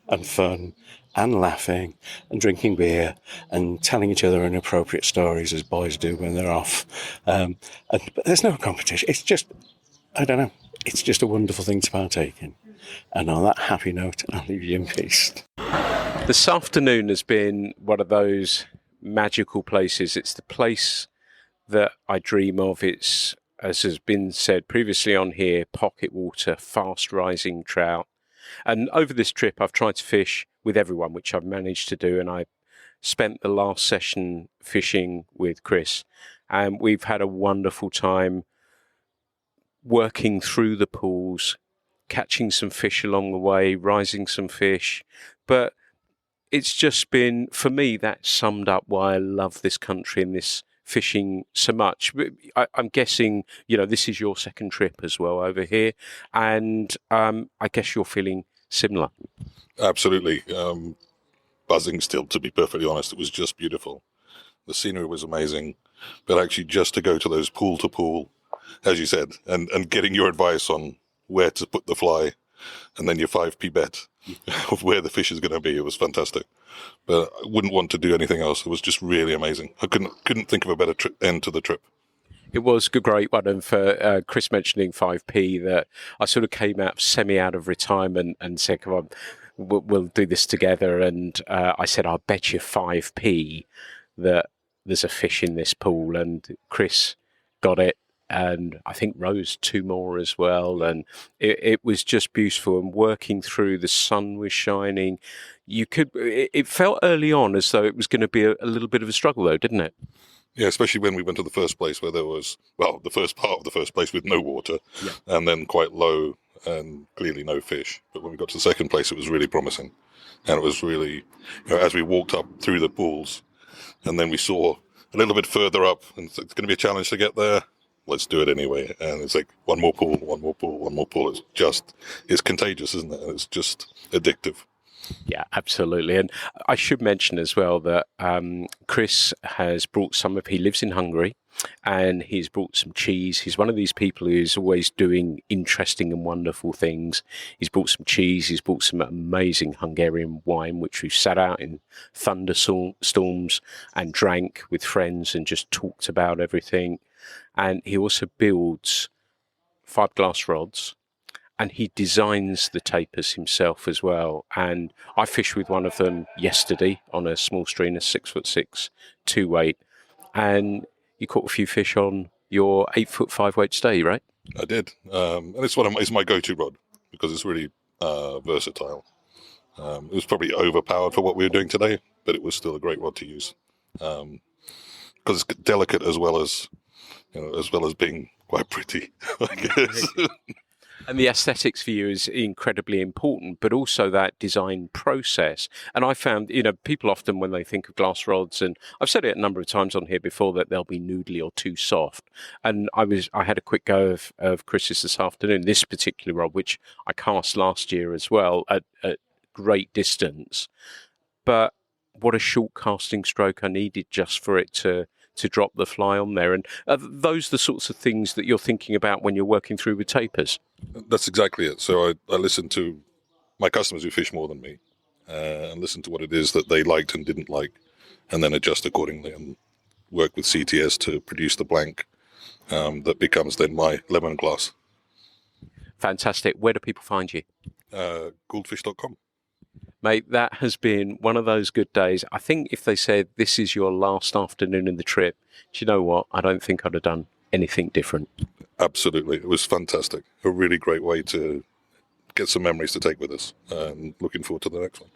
and fun and laughing and drinking beer and telling each other inappropriate stories as boys do when they're off. But there's no competition. It's just, I don't know, it's just a wonderful thing to partake in. And on that happy note, I'll leave you in peace. This afternoon has been one of those magical places. It's the place that I dream of. It's, as has been said previously on here, pocket water, fast rising trout. And over this trip, I've tried to fish with everyone, which I've managed to do. And I spent the last session fishing with Chris. and we've had a wonderful time working through the pools, catching some fish along the way, rising some fish. But it's just been, for me, that summed up why I love this country and this fishing so much. I'm guessing, this is your second trip as well over here, and I guess you're feeling similar. Absolutely. Buzzing still, to be perfectly honest. It was just beautiful. The scenery was amazing, but actually just to go to those pool to pool, as you said, and getting your advice on where to put the fly, and then your 5p bet of where the fish is going to be. It was fantastic, but I wouldn't want to do anything else. It was just really amazing. I couldn't think of a better end to the trip. It was a great one, and for Chris mentioning 5p, that I sort of came out out of retirement and said, "Come on, we'll do this together." And I said, "I'll bet you 5p that there's a fish in this pool," and Chris got it. And I think Rose 2 more as well. And it was just beautiful. And working through, the sun was shining. It felt early on as though it was going to be a little bit of a struggle, though, didn't it? Yeah, especially when we went to the first place where there was, the first part of the first place with no water, and then quite low and clearly no fish. But when we got to the second place, it was really promising. And it was really, as we walked up through the pools, and then we saw a little bit further up, and it's going to be a challenge to get there. Let's do it anyway. And it's like one more pool, one more pool, one more pool. It's contagious, isn't it? It's just addictive. Yeah, absolutely. And I should mention as well that Chris has brought he lives in Hungary, and he's brought some cheese. He's one of these people who's always doing interesting and wonderful things. He's brought some cheese. He's brought some amazing Hungarian wine, which we've sat out in thunderstorms and drank with friends and just talked about everything. And he also builds 5-glass rods, and he designs the tapers himself as well. And I fished with one of them yesterday on a small stream, a 6'6", 2-weight, and you caught a few fish on your 8-foot 5-weight stay, right? I did, and it's my go-to rod because it's really versatile. It was probably overpowered for what we were doing today, but it was still a great rod to use because it's delicate as well as being quite pretty, I guess. And the aesthetics for you is incredibly important, but also that design process. And I found, people often when they think of glass rods, and I've said it a number of times on here before, that they'll be noodly or too soft. And I had a quick go of Chris's this afternoon, this particular rod, which I cast last year as well at great distance. But what a short casting stroke I needed just for it to drop the fly on there. And are those the sorts of things that you're thinking about when you're working through with tapers? That's exactly it. So I listen to my customers who fish more than me and listen to what it is that they liked and didn't like, and then adjust accordingly and work with CTS to produce the blank that becomes then my lemon glass. Fantastic. Where do people find you? Goldfish.com. Mate, that has been one of those good days. I think if they said this is your last afternoon in the trip, do you know what? I don't think I'd have done anything different. Absolutely. It was fantastic. A really great way to get some memories to take with us. And looking forward to the next one.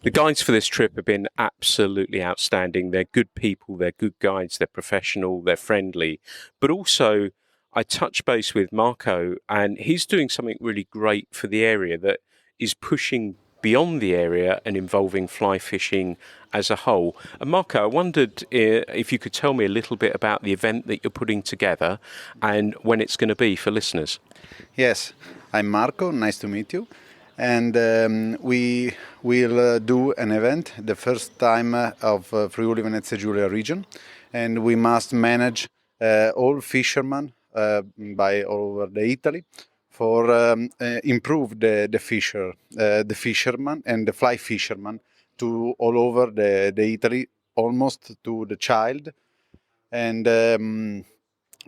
The guides for this trip have been absolutely outstanding. They're good people, they're good guides, they're professional, they're friendly. But also, I touch base with Marco, and he's doing something really great for the area that is pushing beyond the area and involving fly fishing as a whole. And Marco, I wondered if you could tell me a little bit about the event that you're putting together and when it's going to be for listeners. Yes, I'm Marco, nice to meet you. And we will do an event, the first time of Friuli Venezia Giulia region, and we must manage all fishermen by all over the Italy for improve the fisherman and the fly fisherman to all over the Italy, almost to the child. And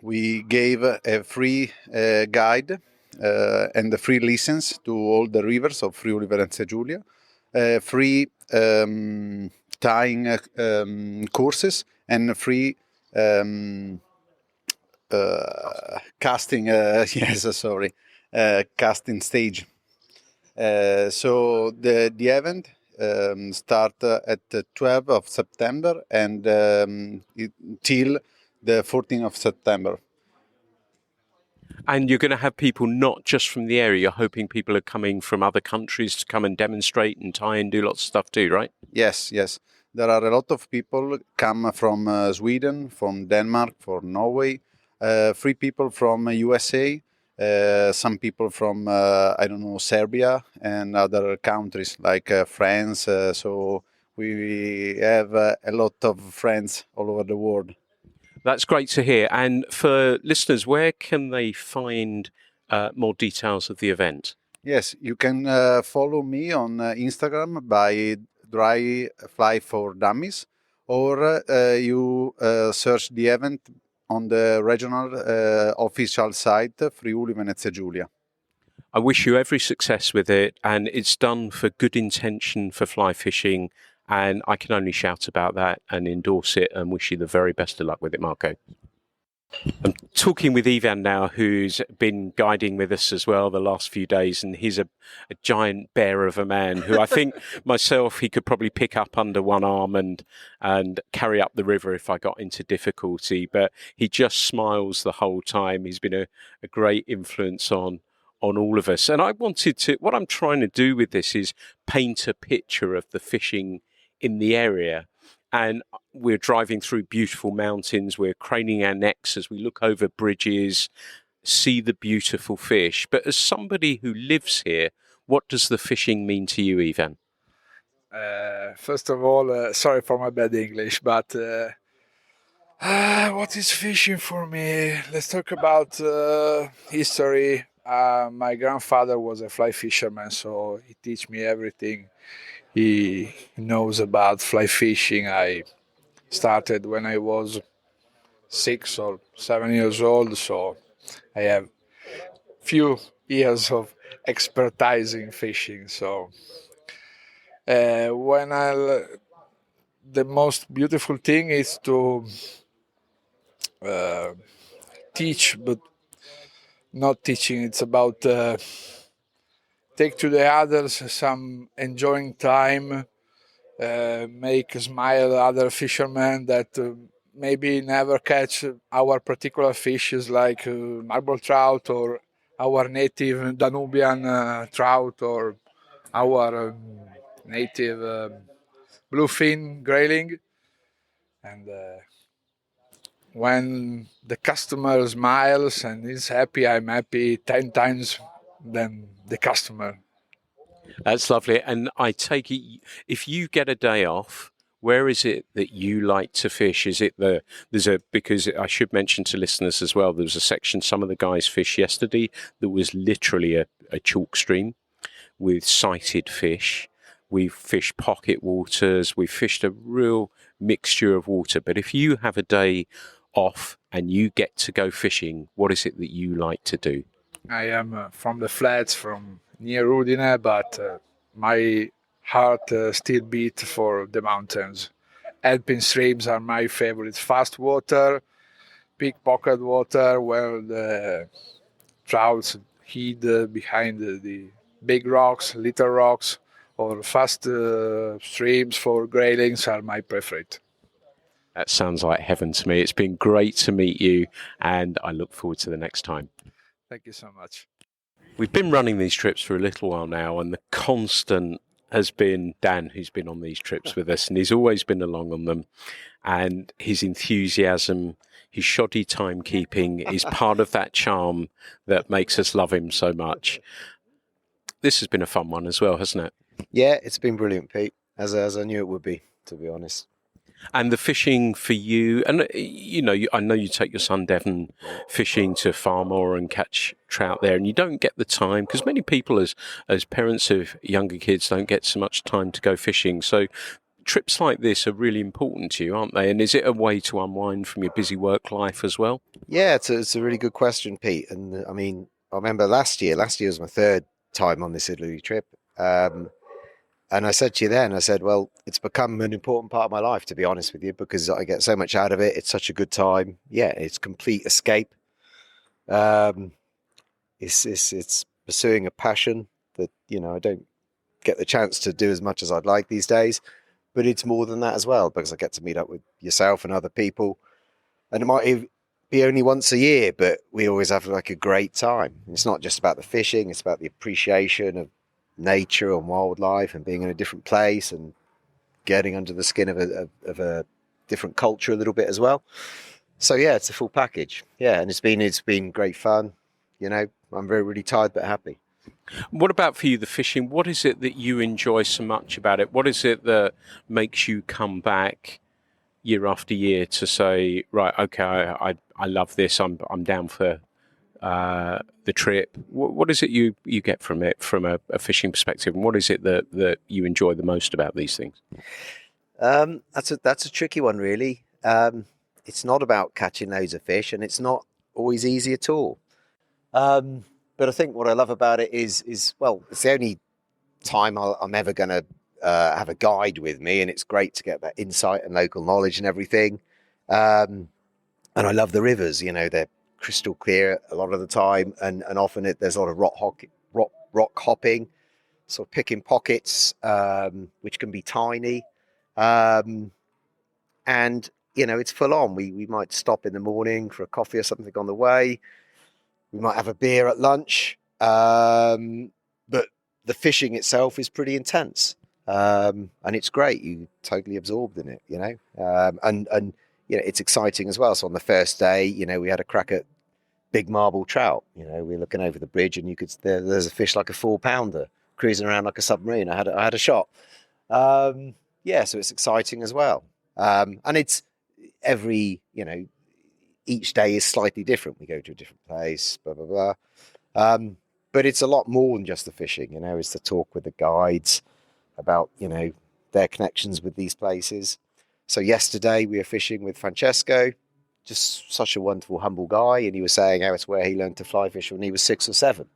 we gave a free guide and a free license to all the rivers of Friuli Venezia Giulia, free tying courses, and free casting. Casting stage. So the event start at the 12th of September and till the 14th of September. And you're going to have people not just from the area. You're hoping people are coming from other countries to come and demonstrate and tie and do lots of stuff too, right? Yes, yes. There are a lot of people come from Sweden, from Denmark, from Norway, 3 people from USA, some people from, I don't know, Serbia and other countries like France. So we have a lot of friends all over the world. That's great to hear. And for listeners, where can they find more details of the event? Yes, you can follow me on Instagram by Dry Fly for Dummies, or you search the event on the regional official site Friuli Venezia Giulia. I wish you every success with it, and it's done for good intention for fly fishing, and I can only shout about that and endorse it and wish you the very best of luck with it, Marco. I'm talking with Ivan now, who's been guiding with us as well the last few days, and he's a giant bear of a man who I think myself he could probably pick up under one arm and carry up the river if I got into difficulty. But he just smiles the whole time. He's been a great influence on all of us. And I wanted to, what I'm trying to do with this is paint a picture of the fishing in the area. And we're driving through beautiful mountains. We're craning our necks as we look over bridges, see the beautiful fish. But as somebody who lives here, what does the fishing mean to you, Ivan? First of all, sorry for my bad English, but what is fishing for me? Let's talk about history. My grandfather was a fly fisherman, so he teach me everything he knows about fly fishing. I started when I was 6 or 7 years old, so I have few years of expertise in fishing. So the most beautiful thing is to teach, but not teaching. It's about take to the others some enjoying time, make smile other fishermen that maybe never catch our particular fishes like marble trout or our native Danubian trout or our native bluefin grayling. And when the customer smiles and is happy, I'm happy 10 times than the customer. That's lovely. And I take it, if you get a day off, where is it that you like to fish? Is it because I should mention to listeners as well, there was a section, some of the guys fished yesterday, that was literally a chalk stream with sighted fish. We've fished pocket waters. We've fished a real mixture of water. But if you have a day off and you get to go fishing, what is it that you like to do? I am from the flats, from near Udine, but my heart still beats for the mountains. Alpine streams are my favorite. Fast water, big pocket water, where the trouts hid behind the big rocks, little rocks, or fast streams for graylings are my preferred. That sounds like heaven to me. It's been great to meet you, and I look forward to the next time. Thank you so much. We've been running these trips for a little while now, and the constant has been Dan, who's been on these trips with us, and he's always been along on them. And his enthusiasm, his shoddy timekeeping is part of that charm that makes us love him so much. This has been a fun one as well, hasn't it? Yeah, it's been brilliant, Pete, as I knew it would be, to be honest. And the fishing for you, and I know you take your son Devon fishing to Farmore and catch trout there, and you don't get the time, because many people as parents of younger kids don't get so much time to go fishing. So trips like this are really important to you, aren't they? And is it a way to unwind from your busy work life as well? Yeah, it's a really good question, Pete. And I mean, I remember last year was my third time on this Italy trip. And I said to you then, I said, well, it's become an important part of my life, to be honest with you, because I get so much out of it. It's such a good time. Yeah, it's complete escape. It's pursuing a passion that, I don't get the chance to do as much as I'd like these days. But it's more than that as well, because I get to meet up with yourself and other people. and it might be only once a year, but we always have like a great time. It's not just about the fishing; it's about the appreciation of nature and wildlife, and being in a different place, and getting under the skin of a different culture a little bit as well. So yeah, it's a full package. Yeah, and it's been great fun. You know, I'm really tired but happy. What about for you, the fishing? What is it that you enjoy so much about it? What is it that makes you come back year after year to say, right, okay, I love this. I'm down for the trip. What is it you get from it from a fishing perspective, and what is it that you enjoy the most about these things? That's a tricky one, really. It's not about catching loads of fish, and it's not always easy at all. But I think what I love about it is well, it's the only time I'm ever going to have a guide with me, and it's great to get that insight and local knowledge and everything. And I love the rivers. You know, they're crystal clear a lot of the time, and often there's a lot of rock hopping, sort of picking pockets, which can be tiny. And you know, it's full on. We might stop in the morning for a coffee or something on the way. We might have a beer at lunch, but the fishing itself is pretty intense, and it's great. You're totally absorbed in it, you know, and you know, it's exciting as well. So on the first day, you know, we had a crack at big marble trout. You know, we were looking over the bridge, and there's a fish like a 4-pounder cruising around like a submarine. I had a shot. Yeah, so it's exciting as well, and it's you know, each day is slightly different. We go to a different place, blah, blah, blah. But it's a lot more than just the fishing, you know, it's to talk with the guides about, you know, their connections with these places. So yesterday we were fishing with Francesco, just such a wonderful, humble guy. And he was saying how it's where he learned to fly fish when he was 6 or 7.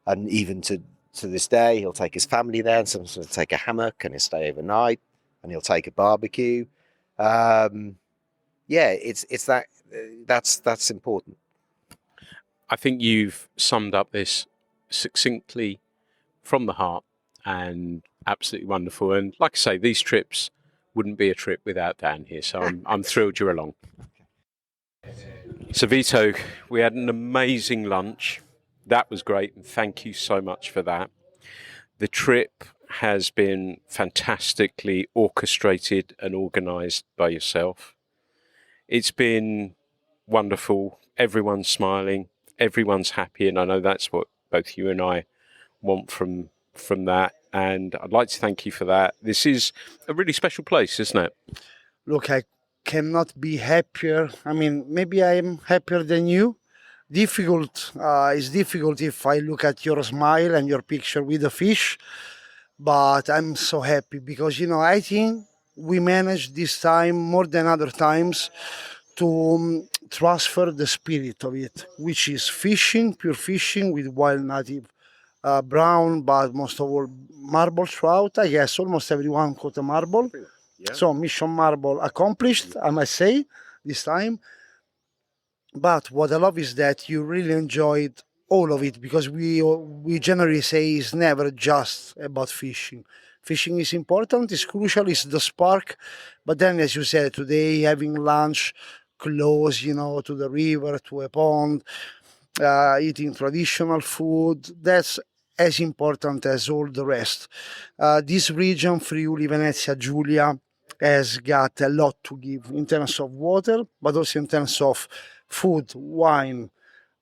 And even to this day, he'll take his family there, and sometimes he'll take a hammock and he'll stay overnight, and he'll take a barbecue. Yeah, it's that's important. I think you've summed up this succinctly from the heart, and absolutely wonderful. And like I say, these trips wouldn't be a trip without Dan here, so I'm thrilled you're along. So Vito, we had an amazing lunch. That was great, and thank you so much for that. The trip has been fantastically orchestrated and organised by yourself. It's been wonderful. Everyone's smiling. Everyone's happy. And I know that's what both you and I want from that. And I'd like to thank you for that. This is a really special place, isn't it? Look, I cannot be happier. I mean, maybe I am happier than you. It's difficult if I look at your smile and your picture with the fish. But I'm so happy because, you know, I think we managed this time more than other times to transfer the spirit of it, which is fishing, pure fishing with wild native brown, but most of all marble trout. I guess almost everyone caught a marble. Yeah. So mission marble accomplished, I must say, this time. But what I love is that you really enjoyed all of it, because we generally say it's never just about fishing. Fishing is important, it's crucial, it's the spark. But then, as you said, today having lunch close, you know, to the river, to a pond, eating traditional food, that's as important as all the rest. This region, Friuli, Venezia, Giulia, has got a lot to give in terms of water, but also in terms of food, wine.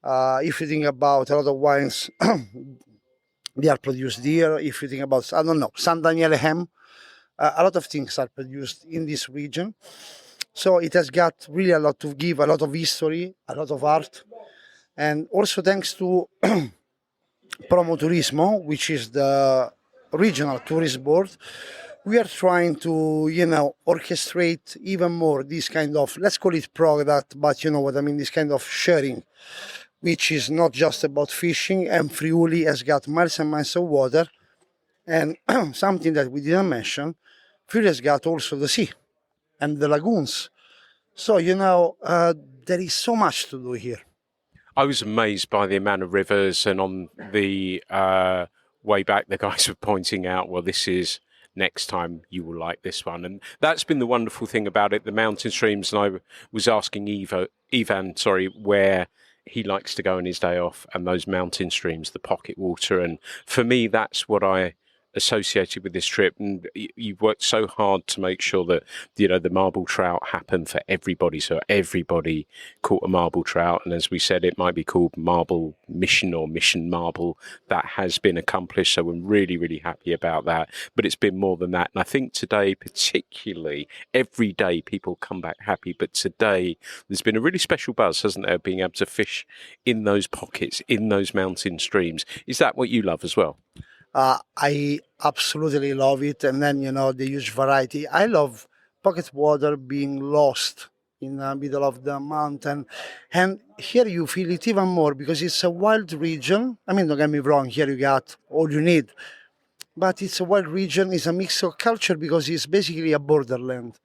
If you think about a lot of wines, they are produced here. If you think about, I don't know, San Daniele ham, a lot of things are produced in this region. So it has got really a lot to give, a lot of history, a lot of art. And also thanks to Promo Turismo, which is the regional tourist board, we are trying to, you know, orchestrate even more this kind of, let's call it product, but you know what I mean, this kind of sharing, which is not just about fishing. And Friuli has got miles and miles of water. And something that we didn't mention, Friuli has got also the sea and the lagoons. So, you know, there is so much to do here. I was amazed by the amount of rivers, and on the way back, the guys were pointing out, well, this is next time you will like this one. And that's been the wonderful thing about it, the mountain streams. And I was asking Ivan, where he likes to go on his day off, and those mountain streams, the pocket water. And for me, that's what I associated with this trip. And you've worked so hard to make sure that, you know, the marble trout happened for everybody. So everybody caught a marble trout. And as we said, it might be called Marble Mission or Mission Marble. That has been accomplished. So we're really, really happy about that. But it's been more than that. And I think today, particularly, every day people come back happy. But today, there's been a really special buzz, hasn't there, being able to fish in those pockets, in those mountain streams. Is that what you love as well? I absolutely love it. And then, you know, the huge variety. I love pocket water being lost in the middle of the mountain. And here you feel it even more because it's a wild region. I mean, don't get me wrong, here you got all you need. But it's a wild region, it's a mix of culture because it's basically a borderland.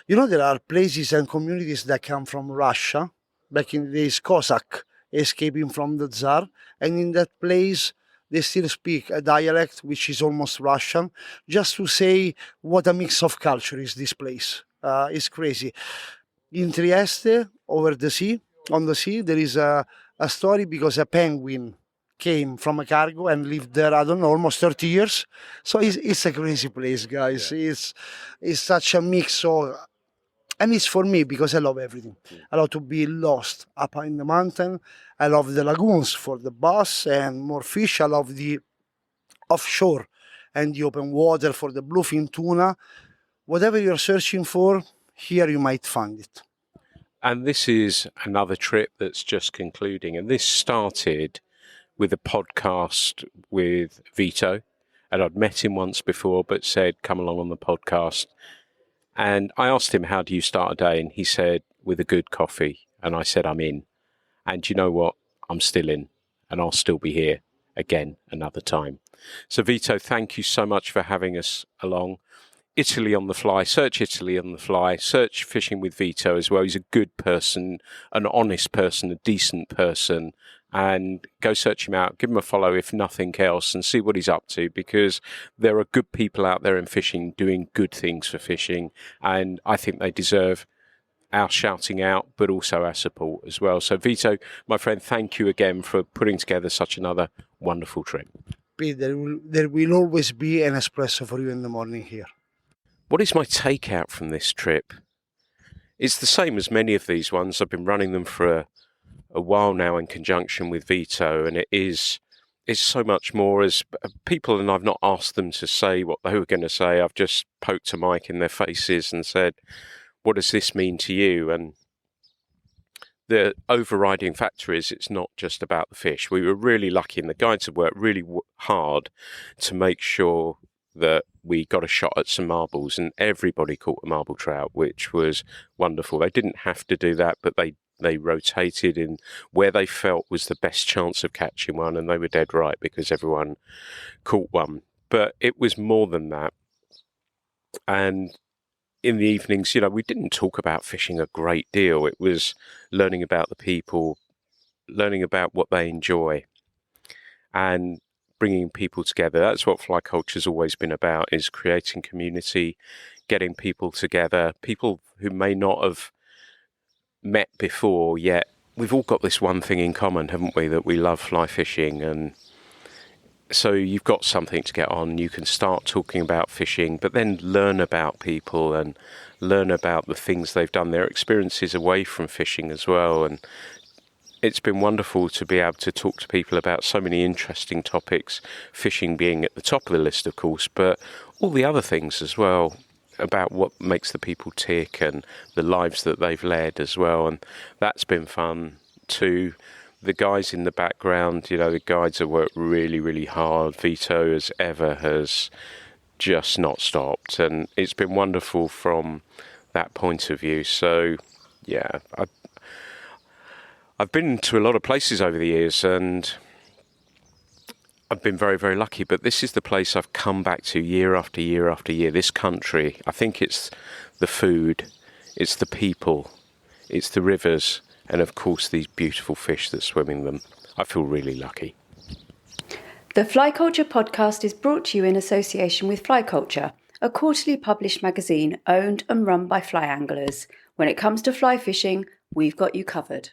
You know, there are places and communities that come from Russia, back in the days, Cossack, escaping from the Tsar. And in that place, they still speak a dialect which is almost Russian, just to say what a mix of culture is this place. It's crazy. In Trieste, over the sea, on the sea, there is a story because a penguin came from a cargo and lived there, I don't know, almost 30 years. So it's a crazy place, guys. Yeah. It's such a mix. So, and it's for me because I love everything. I love to be lost up in the mountain. I love the lagoons for the bass and more fish. I love the offshore and the open water for the bluefin tuna. Whatever you're searching for, here you might find it. And this is another trip that's just concluding. And this started with a podcast with Vito. And I'd met him once before, but said, come along on the podcast. And I asked him, how do you start a day? And he said, with a good coffee. And I said, I'm in. And you know what? I'm still in. And I'll still be here again another time. So Vito, thank you so much for having us along. Italy on the Fly. Search Italy on the Fly. Search Fishing with Vito as well. He's a good person, an honest person, a decent person. And go search him out. Give him a follow, if nothing else, and see what he's up to, because there are good people out there in fishing doing good things for fishing. And I think they deserve our shouting out, but also our support as well. So Vito, my friend, thank you again for putting together such another wonderful trip. Pete, there will always be an espresso for you in the morning here. What is my takeout from this trip? It's the same as many of these ones. I've been running them for a while now in conjunction with Vito, and it's so much more as people, and I've not asked them to say what they were going to say. I've just poked a mic in their faces and said, what does this mean to you? And the overriding factor is it's not just about the fish. We were really lucky, and the guides have worked really hard to make sure that we got a shot at some marbles, and everybody caught a marble trout, which was wonderful. They didn't have to do that, but they rotated in where they felt was the best chance of catching one, and they were dead right because everyone caught one. But it was more than that. And in the evenings, you know, we didn't talk about fishing a great deal. It was learning about the people, learning about what they enjoy, and bringing people together. That's what fly culture's always been about, is creating community, getting people together, people who may not have met before, yet we've all got this one thing in common, haven't we, that we love fly fishing. And so you've got something to get on. You can start talking about fishing, but then learn about people and learn about the things they've done, their experiences away from fishing as well. And it's been wonderful to be able to talk to people about so many interesting topics, fishing being at the top of the list, of course, but all the other things as well, about what makes the people tick and the lives that they've led as well. And that's been fun too. The guys in the background, you know, the guides have worked really, really hard. Vito, as ever, has just not stopped. And it's been wonderful from that point of view. So, yeah, I've been to a lot of places over the years, and I've been very, very lucky, but this is the place I've come back to year after year after year. This country, I think it's the food, it's the people, it's the rivers, and of course these beautiful fish that swim in them. I feel really lucky. The Fly Culture podcast is brought to you in association with Fly Culture, a quarterly published magazine owned and run by fly anglers. When it comes to fly fishing, we've got you covered.